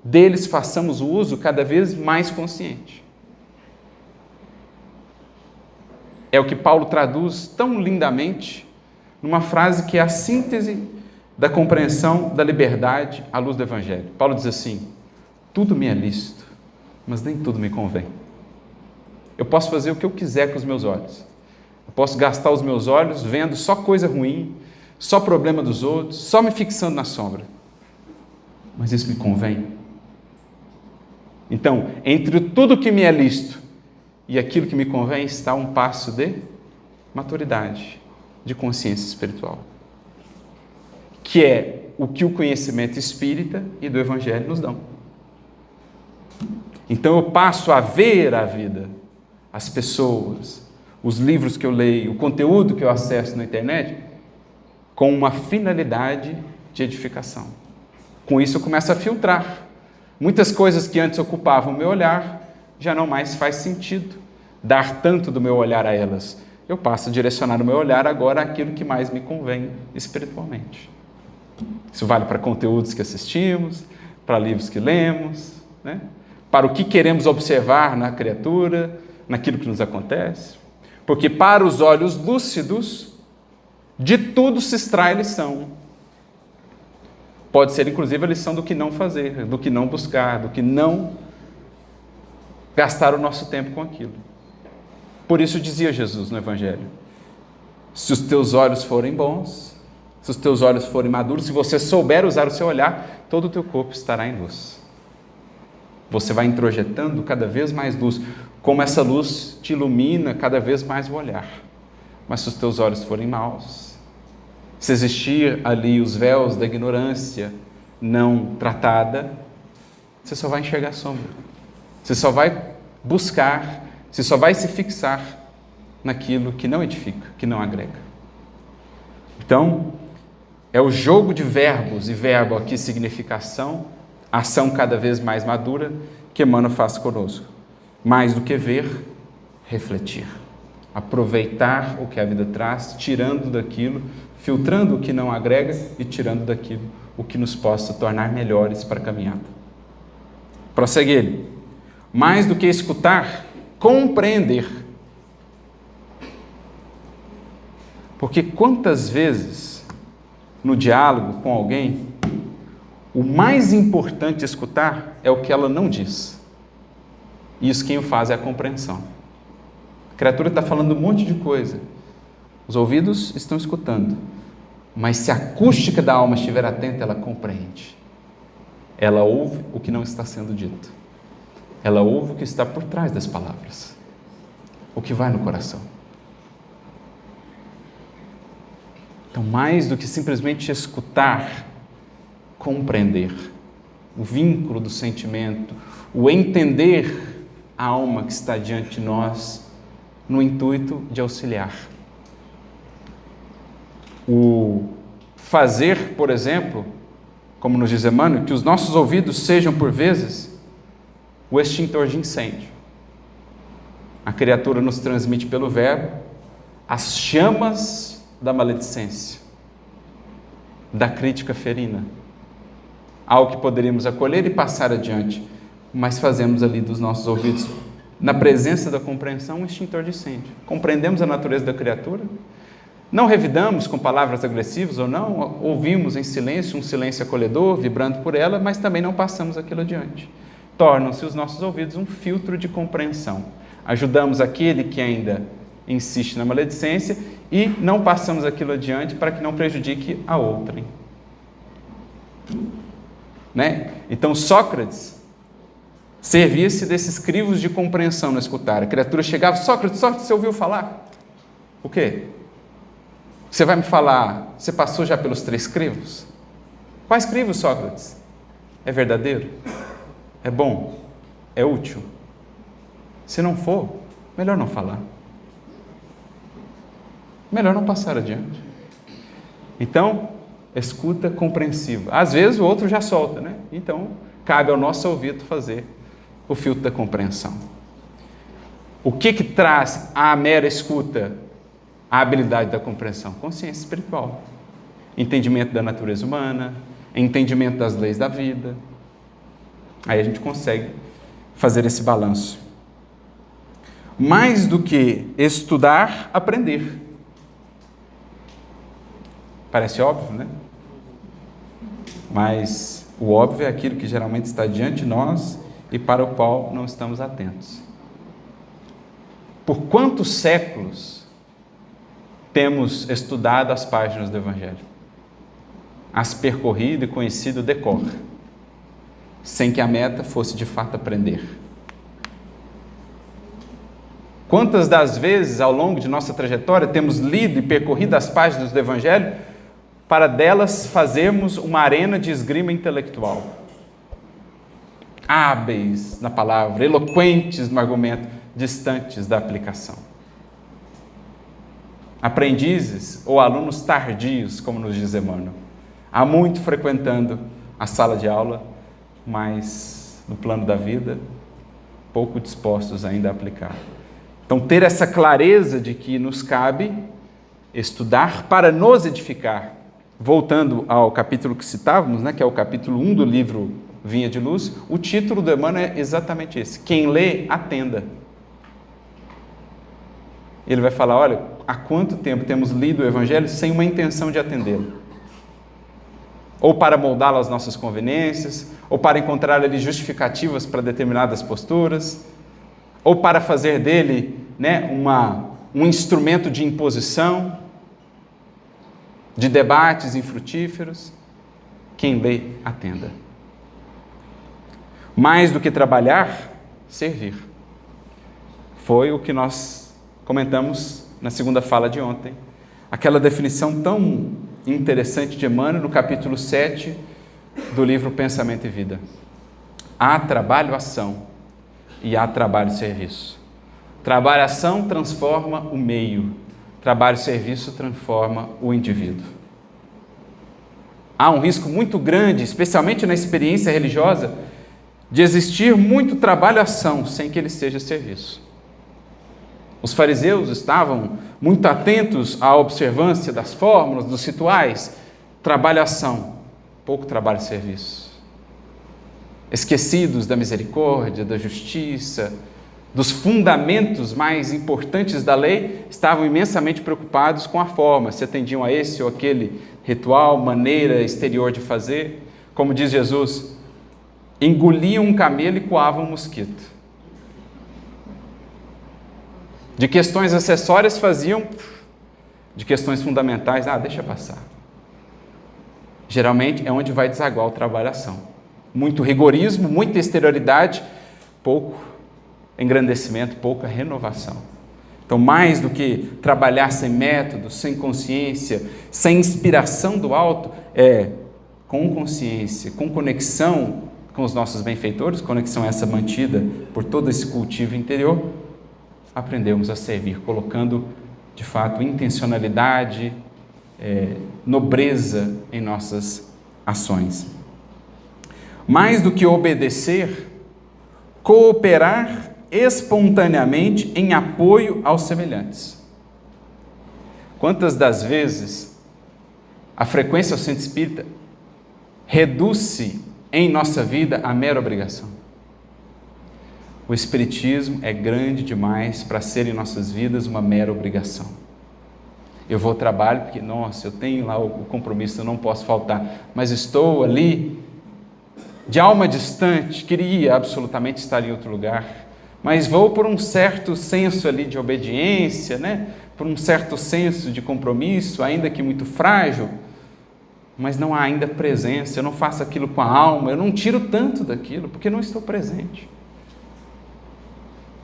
deles façamos o uso cada vez mais consciente. é o que Paulo traduz tão lindamente numa frase que é a síntese da compreensão da liberdade à luz do Evangelho. Paulo diz assim: tudo me é lícito, mas nem tudo me convém. Eu posso fazer o que eu quiser com os meus olhos. Eu posso gastar os meus olhos vendo só coisa ruim, só problema dos outros, só me fixando na sombra. Mas isso me convém? Então, entre tudo que me é lícito e aquilo que me convém está um passo de maturidade, de consciência espiritual, que é o que o conhecimento espírita e do Evangelho nos dão. Então eu passo a ver a vida, as pessoas, os livros que eu leio, o conteúdo que eu acesso na internet, com uma finalidade de edificação. Com isso eu começo a filtrar. Muitas coisas que antes ocupavam o meu olhar, já não mais faz sentido dar tanto do meu olhar a elas. Eu passo a direcionar o meu olhar agora àquilo que mais me convém espiritualmente. Isso vale para conteúdos que assistimos, para livros que lemos, né? Para o que queremos observar na criatura, naquilo que nos acontece. Porque para os olhos lúcidos, de tudo se extrai lição. Pode ser, inclusive, a lição do que não fazer, do que não buscar, do que não gastar o nosso tempo com aquilo. Por isso dizia Jesus no Evangelho: se os teus olhos forem bons, se os teus olhos forem maduros, se você souber usar o seu olhar, todo o teu corpo estará em luz. Você vai introjetando cada vez mais luz, como essa luz te ilumina cada vez mais o olhar. Mas se os teus olhos forem maus, se existir ali os véus da ignorância não tratada, você só vai enxergar sombra. Você só vai buscar, você só vai se fixar naquilo que não edifica, que não agrega. Então, é o jogo de verbos, e verbo aqui significação, ação cada vez mais madura, que Emmanuel faz conosco. Mais do que ver, refletir. Aproveitar o que a vida traz, tirando daquilo, filtrando o que não agrega e tirando daquilo o que nos possa tornar melhores para a caminhada. Prossegue ele. Mais do que escutar, compreender. Porque quantas vezes, no diálogo com alguém, o mais importante de escutar é o que ela não diz. Isso quem o faz é a compreensão. A criatura está falando um monte de coisa. Os ouvidos estão escutando. Mas se a acústica da alma estiver atenta, ela compreende. Ela ouve o que não está sendo dito. Ela ouve o que está por trás das palavras. O que vai no coração. Então, mais do que simplesmente escutar, compreender o vínculo do sentimento, o entender a alma que está diante de nós, no intuito de auxiliar. O fazer, por exemplo, como nos diz Emmanuel, que os nossos ouvidos sejam, por vezes, o extintor de incêndio. A criatura nos transmite pelo verbo as chamas da maledicência, da crítica ferina, algo que poderíamos acolher e passar adiante, mas fazemos ali dos nossos ouvidos, na presença da compreensão, um extintor de incêndio. Compreendemos a natureza da criatura, não revidamos com palavras agressivas ou não, ouvimos em silêncio, um silêncio acolhedor, vibrando por ela, mas também não passamos aquilo adiante. Tornam-se os nossos ouvidos um filtro de compreensão. Ajudamos aquele que ainda insiste na maledicência e não passamos aquilo adiante para que não prejudique a outrem. Né? Então Sócrates servia-se desses crivos de compreensão no escutar. A criatura chegava: Sócrates, você ouviu falar? O quê? Você vai me falar, você passou já pelos 3 crivos? Quais crivos, Sócrates? É verdadeiro? É bom? É útil? Se não for, melhor não falar. Melhor não passar adiante. Então, escuta compreensiva. Às vezes o outro já solta, né? Então, cabe ao nosso ouvido fazer o filtro da compreensão. O que traz à mera escuta a habilidade da compreensão? Consciência espiritual. Entendimento da natureza humana, entendimento das leis da vida. Aí a gente consegue fazer esse balanço. Mais do que estudar, aprender. Parece óbvio, né? Mas o óbvio é aquilo que geralmente está diante de nós e para o qual não estamos atentos. Por quantos séculos temos estudado as páginas do Evangelho? As percorrido e conhecido de cor, sem que a meta fosse de fato aprender. Quantas das vezes ao longo de nossa trajetória temos lido e percorrido as páginas do Evangelho para delas fazermos uma arena de esgrima intelectual? Hábeis na palavra, eloquentes no argumento, distantes da aplicação. Aprendizes ou alunos tardios, como nos diz Emmanuel, há muito frequentando a sala de aula, mas no plano da vida, pouco dispostos ainda a aplicar. Então, ter essa clareza de que nos cabe estudar para nos edificar. Voltando ao capítulo que citávamos, né, que é o capítulo 1 do livro Vinha de Luz, o título do Emmanuel é exatamente esse: quem lê, atenda. Ele vai falar, olha, há quanto tempo temos lido o Evangelho sem uma intenção de atendê-lo? Ou para moldá-lo às nossas conveniências, ou para encontrar ali justificativas para determinadas posturas, ou para fazer dele, né, um instrumento de imposição, de debates infrutíferos. Quem lê, atenda. Mais do que trabalhar, servir. Foi o que nós comentamos na segunda fala de ontem. Aquela definição tão interessante de Emmanuel no capítulo 7 do livro Pensamento e Vida. Há trabalho-ação e há trabalho-serviço. Trabalho-ação transforma o meio. Trabalho-serviço transforma o indivíduo. Há um risco muito grande, especialmente na experiência religiosa, de existir muito trabalho-ação sem que ele seja serviço. Os fariseus estavam muito atentos à observância das fórmulas, dos rituais. Trabalho-ação, pouco trabalho-serviço. Esquecidos da misericórdia, da justiça, dos fundamentos mais importantes da lei, estavam imensamente preocupados com a forma, se atendiam a esse ou aquele ritual, maneira exterior de fazer. Como diz Jesus, engoliam um camelo e coavam um mosquito. De questões acessórias faziam, de questões fundamentais, deixa passar. Geralmente é onde vai desaguar o trabalho-ação. Muito rigorismo, muita exterioridade, pouco engrandecimento, pouca renovação. Então, mais do que trabalhar sem método, sem consciência, sem inspiração do alto, é com consciência, com conexão com os nossos benfeitores, conexão essa mantida por todo esse cultivo interior, aprendemos a servir, colocando, de fato, intencionalidade, nobreza em nossas ações. Mais do que obedecer, cooperar espontaneamente em apoio aos semelhantes. Quantas das vezes a frequência ao centro espírita reduz-se em nossa vida a mera obrigação? O espiritismo é grande demais para ser em nossas vidas uma mera obrigação. Eu vou ao trabalho porque, nossa, eu tenho lá o compromisso, eu não posso faltar, mas estou ali de alma distante, queria absolutamente estar em outro lugar, mas vou por um certo senso ali de obediência, né? Por um certo senso de compromisso, ainda que muito frágil, mas não há ainda presença, eu não faço aquilo com a alma, eu não tiro tanto daquilo, porque não estou presente.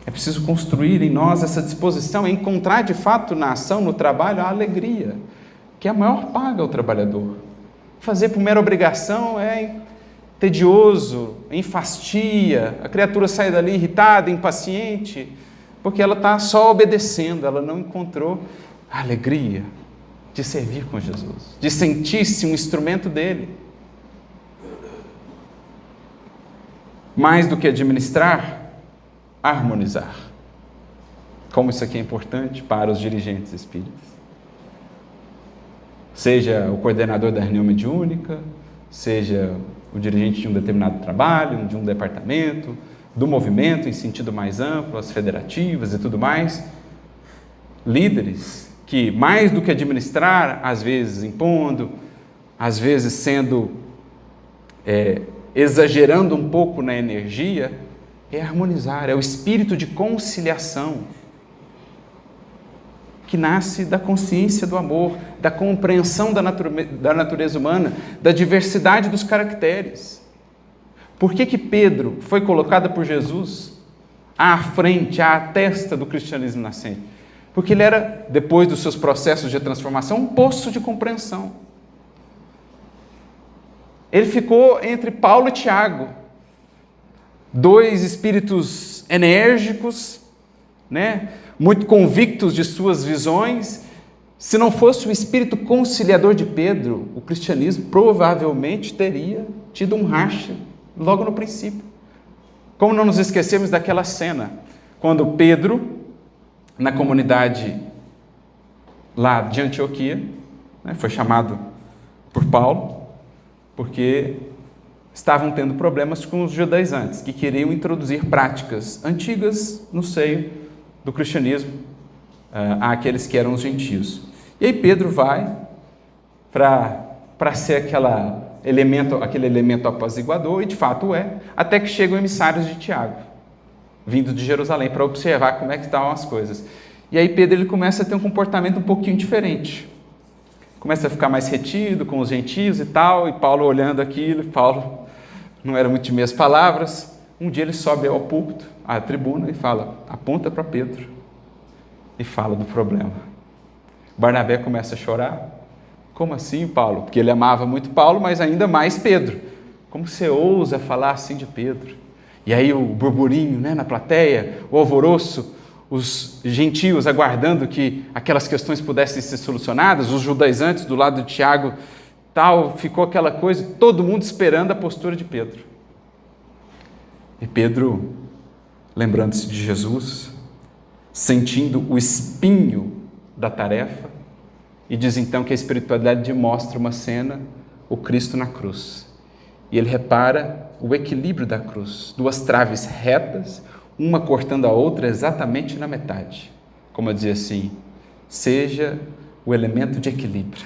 É preciso construir em nós essa disposição, encontrar de fato na ação, no trabalho, a alegria, que é a maior paga ao trabalhador. Fazer por mera obrigação é tedioso, enfastia, a criatura sai dali irritada, impaciente, porque ela está só obedecendo, ela não encontrou a alegria de servir com Jesus, de sentir-se um instrumento dele. Mais do que administrar, harmonizar. Como isso aqui é importante para os dirigentes espíritas. Seja o coordenador da reunião mediúnica, seja o dirigente de um determinado trabalho, de um departamento, do movimento em sentido mais amplo, as federativas e tudo mais, líderes que, mais do que administrar, às vezes impondo, às vezes sendo exagerando um pouco na energia, é harmonizar, é o espírito de conciliação que nasce da consciência do amor, da compreensão da natureza humana, da diversidade dos caracteres. Por que Pedro foi colocado por Jesus à frente, à testa do cristianismo nascente? Porque ele era, depois dos seus processos de transformação, um poço de compreensão. Ele ficou entre Paulo e Tiago, dois espíritos enérgicos, muito convictos de suas visões. Se não fosse o espírito conciliador de Pedro, o cristianismo provavelmente teria tido um racha logo no princípio. Como não nos esquecemos daquela cena, quando Pedro, na comunidade lá de Antioquia, foi chamado por Paulo, porque estavam tendo problemas com os judaizantes, que queriam introduzir práticas antigas no seio do cristianismo, àqueles que eram os gentios. E aí Pedro vai para ser aquele elemento apaziguador, e de fato até que chegam emissários de Tiago, vindo de Jerusalém, para observar como é que estavam as coisas. E aí Pedro ele começa a ter um comportamento um pouquinho diferente. Começa a ficar mais retido com os gentios e tal, e Paulo olhando aquilo, Paulo não era muito de meias palavras. Um dia ele sobe ao púlpito, à tribuna, e aponta para Pedro e fala do problema. Barnabé começa a chorar. Como assim, Paulo? Porque ele amava muito Paulo, mas ainda mais Pedro. Como você ousa falar assim de Pedro? E aí o burburinho, na plateia, o alvoroço, os gentios aguardando que aquelas questões pudessem ser solucionadas, os judaizantes do lado de Tiago, ficou aquela coisa, todo mundo esperando a postura de Pedro. E Pedro, lembrando-se de Jesus, sentindo o espinho da tarefa, e diz então que a espiritualidade mostra uma cena, o Cristo na cruz. E ele repara o equilíbrio da cruz, duas traves retas, uma cortando a outra exatamente na metade. Como eu dizia assim, seja o elemento de equilíbrio,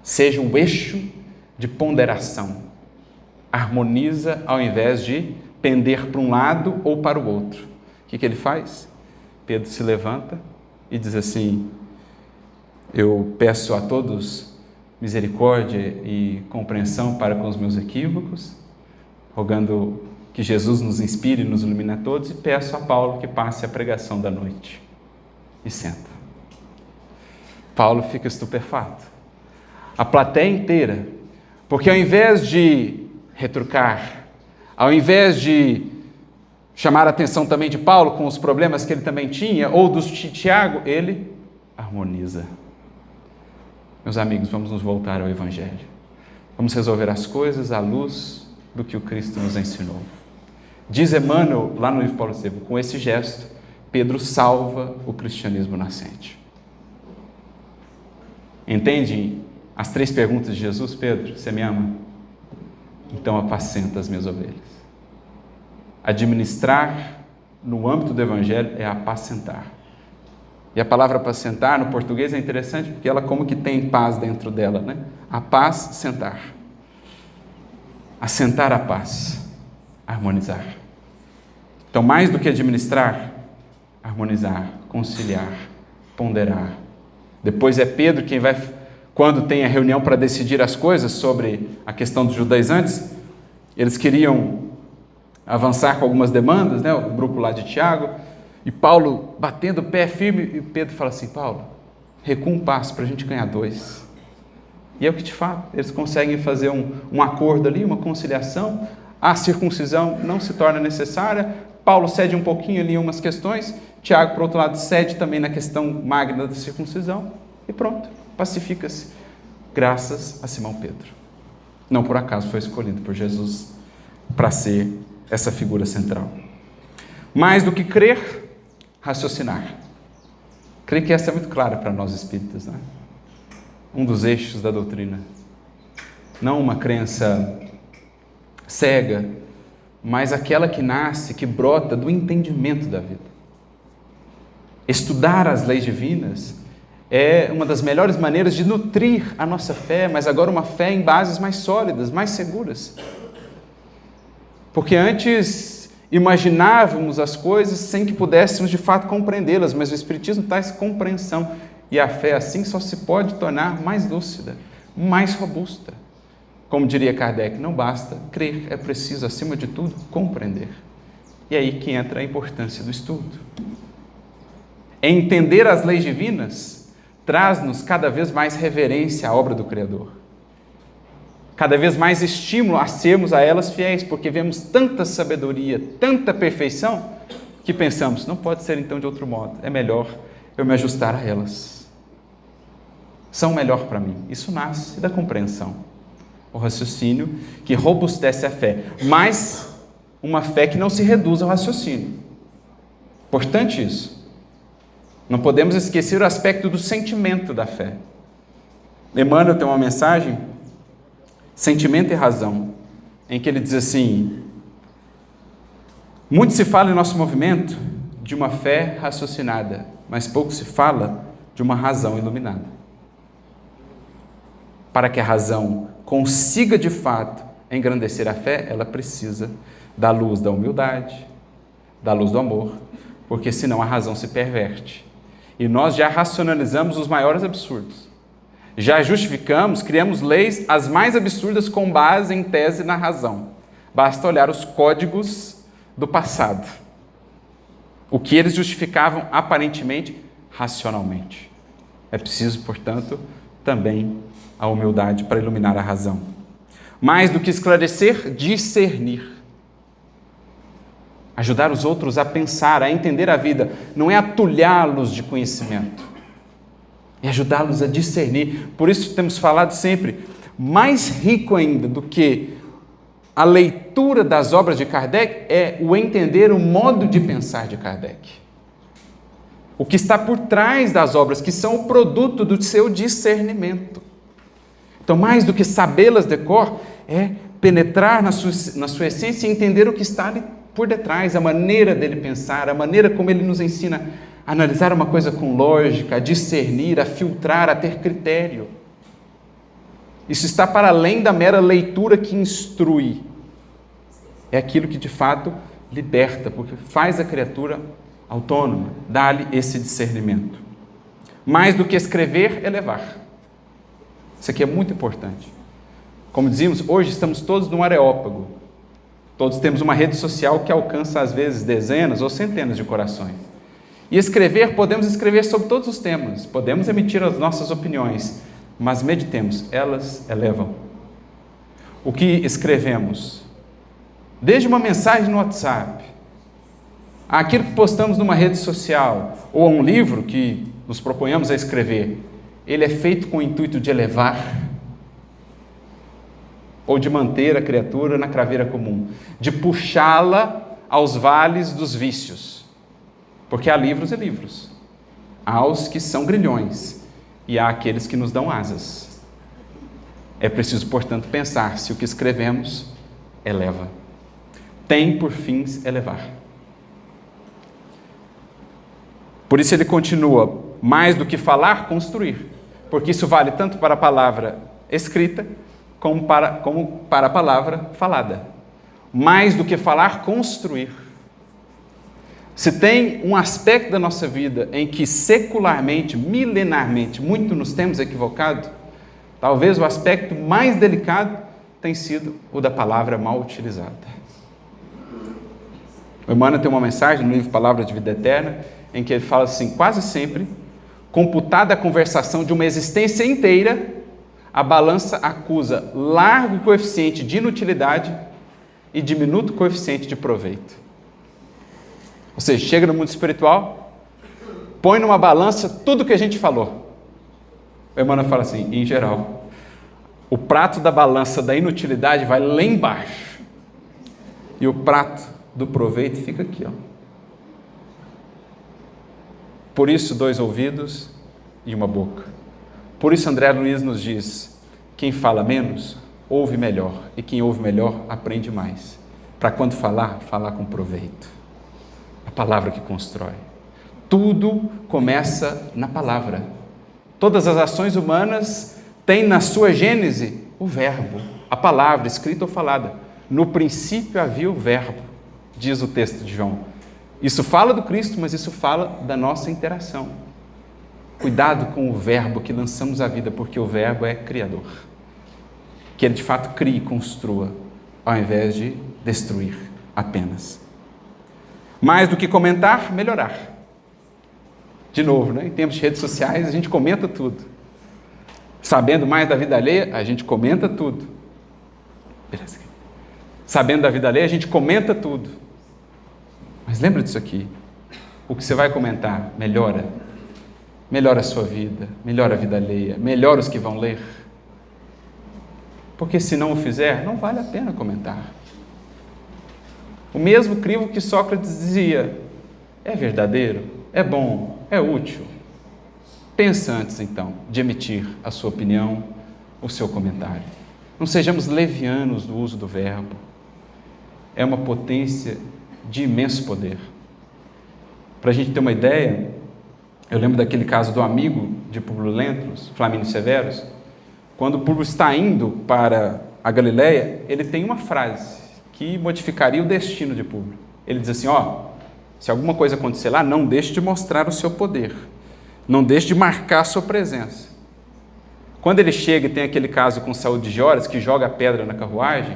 seja o eixo de ponderação, harmoniza ao invés de pender para um lado ou para o outro. O que ele faz? Pedro se levanta e diz assim: eu peço a todos misericórdia e compreensão para com os meus equívocos, rogando que Jesus nos inspire e nos ilumine a todos, e peço a Paulo que passe a pregação da noite. E senta. Paulo fica estupefato. A plateia inteira, porque ao invés de retrucar, ao invés de chamar a atenção também de Paulo com os problemas que ele também tinha, ou dos de Tiago, ele harmoniza. Meus amigos, vamos nos voltar ao Evangelho. Vamos resolver as coisas à luz do que o Cristo nos ensinou. Diz Emmanuel, lá no livro Paulo Estevam, com esse gesto, Pedro salva o cristianismo nascente. Entende as 3 perguntas de Jesus? Pedro, você me ama? Então apacenta as minhas ovelhas. Administrar no âmbito do Evangelho é apacentar. E a palavra apacentar no português é interessante porque ela como que tem paz dentro dela, A paz, sentar. Assentar a paz. Harmonizar. Então, mais do que administrar, harmonizar, conciliar, ponderar. Depois é Pedro quem vai, quando tem a reunião para decidir as coisas sobre a questão dos judaizantes, eles queriam avançar com algumas demandas, o grupo lá de Tiago, e Paulo batendo o pé firme, e Pedro fala assim: Paulo, recua um passo para a gente ganhar 2. E é o que de fato, eles conseguem fazer um acordo ali, uma conciliação. A circuncisão não se torna necessária, Paulo cede um pouquinho ali em umas questões, Tiago, por outro lado, cede também na questão magna da circuncisão, e pronto, pacifica-se, graças a Simão Pedro. Não por acaso foi escolhido por Jesus para ser essa figura central. Mais do que crer, raciocinar. Creio que essa é muito clara para nós espíritas, Um dos eixos da doutrina. Não uma crença cega, mas aquela que nasce, que brota do entendimento da vida. Estudar as leis divinas é uma das melhores maneiras de nutrir a nossa fé, mas agora uma fé em bases mais sólidas, mais seguras. Porque antes imaginávamos as coisas sem que pudéssemos de fato compreendê-las, mas o Espiritismo traz compreensão, e a fé assim só se pode tornar mais lúcida, mais robusta. Como diria Kardec, não basta crer, é preciso, acima de tudo, compreender. E é aí que entra a importância do estudo. Entender as leis divinas traz-nos cada vez mais reverência à obra do Criador. Cada vez mais estímulo a sermos a elas fiéis, porque vemos tanta sabedoria, tanta perfeição, que pensamos, não pode ser então de outro modo, é melhor eu me ajustar a elas. São melhor para mim. Isso nasce da compreensão. O raciocínio que robustece a fé, mas uma fé que não se reduz ao raciocínio. Importante isso. Não podemos esquecer o aspecto do sentimento da fé. Emmanuel tem uma mensagem, Sentimento e Razão, em que ele diz assim: muito se fala em nosso movimento de uma fé raciocinada, mas pouco se fala de uma razão iluminada. Para que a razão consiga de fato engrandecer a fé, ela precisa da luz da humildade, da luz do amor, porque senão a razão se perverte. E nós já racionalizamos os maiores absurdos. Já justificamos, criamos leis as mais absurdas com base em tese na razão. Basta olhar os códigos do passado. O que eles justificavam aparentemente, racionalmente. É preciso, portanto, também a humildade para iluminar a razão. Mais do que esclarecer, discernir. Ajudar os outros a pensar, a entender a vida, não é atulhá-los de conhecimento, é ajudá-los a discernir. Por isso temos falado sempre, mais rico ainda do que a leitura das obras de Kardec é o entender o modo de pensar de Kardec. O que está por trás das obras, que são o produto do seu discernimento. Então, mais do que sabê-las de cor, é penetrar na sua essência e entender o que está ali por detrás, a maneira dele pensar, a maneira como ele nos ensina a analisar uma coisa com lógica, a discernir, a filtrar, a ter critério. Isso está para além da mera leitura que instrui. É aquilo que de fato liberta, porque faz a criatura autônoma, dá-lhe esse discernimento. Mais do que escrever, elevar. Isso aqui é muito importante. Como dizíamos, hoje estamos todos num areópago. Todos temos uma rede social que alcança às vezes dezenas ou centenas de corações. E escrever, podemos escrever sobre todos os temas, podemos emitir as nossas opiniões, mas meditemos, elas elevam. O que escrevemos, desde uma mensagem no WhatsApp, aquilo que postamos numa rede social, ou um livro que nos proponhamos a escrever, ele é feito com o intuito de elevar ou de manter a criatura na craveira comum, de puxá-la aos vales dos vícios, porque há livros e livros, há os que são grilhões e há aqueles que nos dão asas. É preciso, portanto, pensar se o que escrevemos eleva, tem por fins elevar. Por isso ele continua, mais do que falar, construir, porque isso vale tanto para a palavra escrita, como para a palavra falada. Mais do que falar, construir. Se tem um aspecto da nossa vida em que secularmente, milenarmente, muito nos temos equivocado, talvez o aspecto mais delicado tem sido o da palavra mal utilizada. O Emmanuel tem uma mensagem no livro Palavra de Vida Eterna, em que ele fala assim, quase sempre, computada a conversação de uma existência inteira, a balança acusa largo coeficiente de inutilidade e diminuto coeficiente de proveito. Ou seja, chega no mundo espiritual, põe numa balança tudo que a gente falou. O Emmanuel fala assim, em geral, o prato da balança da inutilidade vai lá embaixo e o prato do proveito fica aqui, ó. Por isso, 2 ouvidos e uma boca. Por isso, André Luiz nos diz, quem fala menos, ouve melhor, e quem ouve melhor, aprende mais. para quando falar, falar com proveito. A palavra que constrói. Tudo começa na palavra. Todas as ações humanas têm na sua gênese o verbo, a palavra, escrita ou falada. No princípio havia o verbo, diz o texto de João. Isso fala do Cristo, mas isso fala da nossa interação. Cuidado com o verbo que lançamos à vida, porque o verbo é criador. Que ele de fato crie e construa, ao invés de destruir apenas. Mais do que comentar, melhorar. De novo, em termos de redes sociais, a gente comenta tudo. Sabendo mais da vida alheia, a gente comenta tudo. Beleza. Sabendo da vida alheia, a gente comenta tudo. Mas lembra disso aqui. O que você vai comentar melhora. Melhora a sua vida, melhora a vida alheia, melhora os que vão ler. Porque se não o fizer, não vale a pena comentar. O mesmo crivo que Sócrates dizia, é verdadeiro, é bom, é útil. Pensa antes, então, de emitir a sua opinião, o seu comentário. Não sejamos levianos do uso do verbo. É uma potência de imenso poder. Para a gente ter uma ideia, eu lembro daquele caso do amigo de Públio Lentulus, Flamínio Severus. Quando Públio está indo para a Galileia, ele tem uma frase que modificaria o destino de Públio. Ele diz assim, se alguma coisa acontecer lá, não deixe de mostrar o seu poder. Não deixe de marcar a sua presença. Quando ele chega e tem aquele caso com Saúl de Joras, que joga a pedra na carruagem,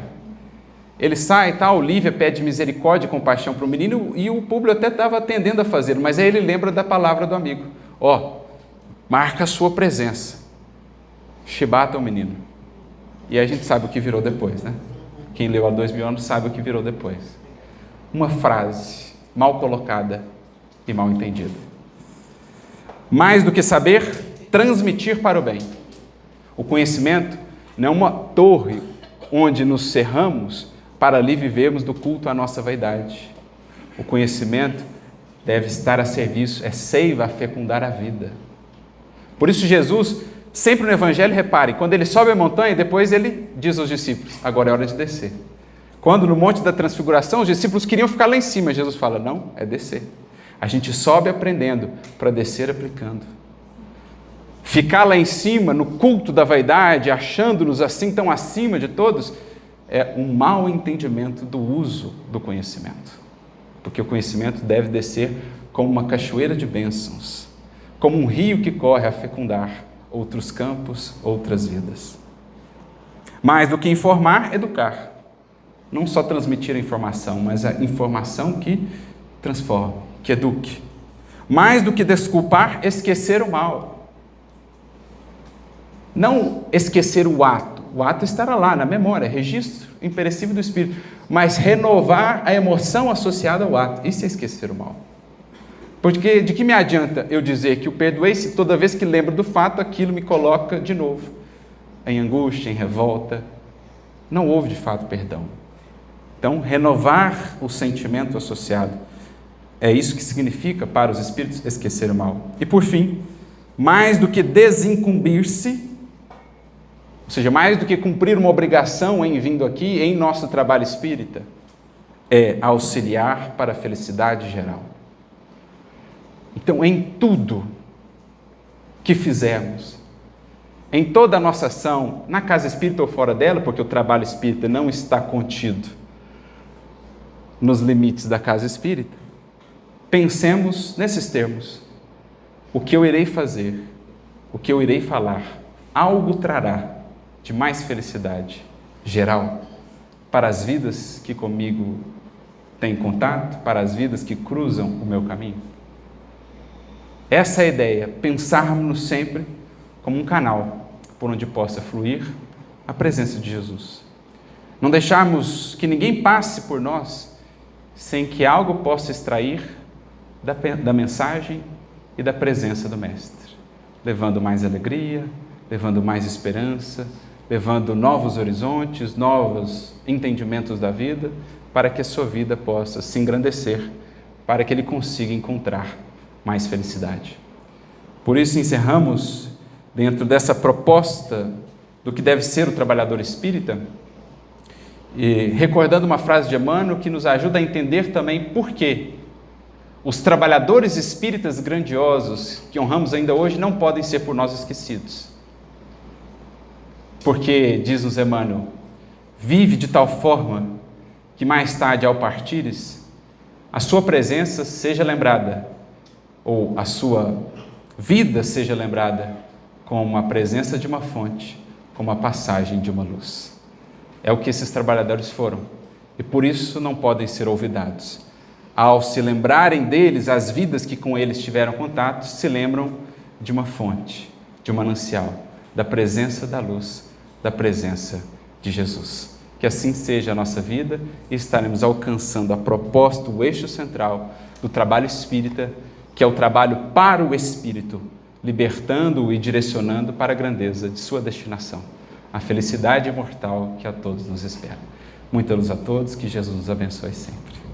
ele sai e tal, Lívia pede misericórdia e compaixão para o menino, e o Públio até estava tendendo a fazer, mas aí ele lembra da palavra do amigo. Marca a sua presença. Chibata o menino. E aí a gente sabe o que virou depois, né? Quem leu há 2000 anos sabe o que virou depois. Uma frase mal colocada e mal entendida. Mais do que saber, transmitir para o bem. O conhecimento não é uma torre onde nos cerramos para ali vivermos do culto à nossa vaidade. O conhecimento deve estar a serviço, é seiva a fecundar a vida. Por isso Jesus, sempre no Evangelho, repare, quando ele sobe a montanha, depois ele diz aos discípulos, agora é hora de descer. Quando no Monte da Transfiguração, os discípulos queriam ficar lá em cima, Jesus fala, não, é descer. A gente sobe aprendendo para descer aplicando. Ficar lá em cima, no culto da vaidade, achando-nos assim tão acima de todos, é um mau entendimento do uso do conhecimento. Porque o conhecimento deve descer como uma cachoeira de bênçãos, como um rio que corre a fecundar outros campos, outras vidas. Mais do que informar, educar. Não só transmitir a informação, mas a informação que transforme, que eduque. Mais do que desculpar, esquecer o mal. Não esquecer o ato estará lá na memória, registro imperecível do Espírito, mas renovar a emoção associada ao ato, isso é esquecer o mal. Porque de que me adianta eu dizer que o perdoei se toda vez que lembro do fato, aquilo me coloca de novo em angústia, em revolta? Não houve de fato perdão. Então, renovar o sentimento associado, é isso que significa para os espíritos esquecer o mal. E por fim, mais do que desincumbir-se, ou seja, mais do que cumprir uma obrigação em vindo aqui, em nosso trabalho espírita, é auxiliar para a felicidade geral. Então, em tudo que fizermos, em toda a nossa ação, na casa espírita ou fora dela, porque o trabalho espírita não está contido nos limites da casa espírita, pensemos nesses termos. O que eu irei fazer, o que eu irei falar, algo trará de mais felicidade geral para as vidas que comigo têm contato, para as vidas que cruzam o meu caminho. Essa é a ideia, pensarmos sempre como um canal por onde possa fluir a presença de Jesus. Não deixarmos que ninguém passe por nós sem que algo possa extrair da mensagem e da presença do Mestre, levando mais alegria, levando mais esperança, levando novos horizontes, novos entendimentos da vida, para que a sua vida possa se engrandecer, para que ele consiga encontrar mais felicidade. Por isso encerramos, dentro dessa proposta do que deve ser o trabalhador espírita, E recordando uma frase de Emmanuel que nos ajuda a entender também por que os trabalhadores espíritas grandiosos que honramos ainda hoje não podem ser por nós esquecidos. Porque, diz-nos Emmanuel, vive de tal forma que mais tarde, ao partires, a sua presença seja lembrada, ou a sua vida seja lembrada como a presença de uma fonte, como a passagem de uma luz. É o que esses trabalhadores foram, e por isso não podem ser olvidados. Ao se lembrarem deles, as vidas que com eles tiveram contato, se lembram de uma fonte, de um manancial, da presença da luz, da presença de Jesus. Que assim seja a nossa vida e estaremos alcançando a proposta, o eixo central do trabalho espírita, que é o trabalho para o espírito, libertando-o e direcionando para a grandeza de sua destinação, a felicidade imortal que a todos nos espera. Muita luz a todos, que Jesus nos abençoe sempre.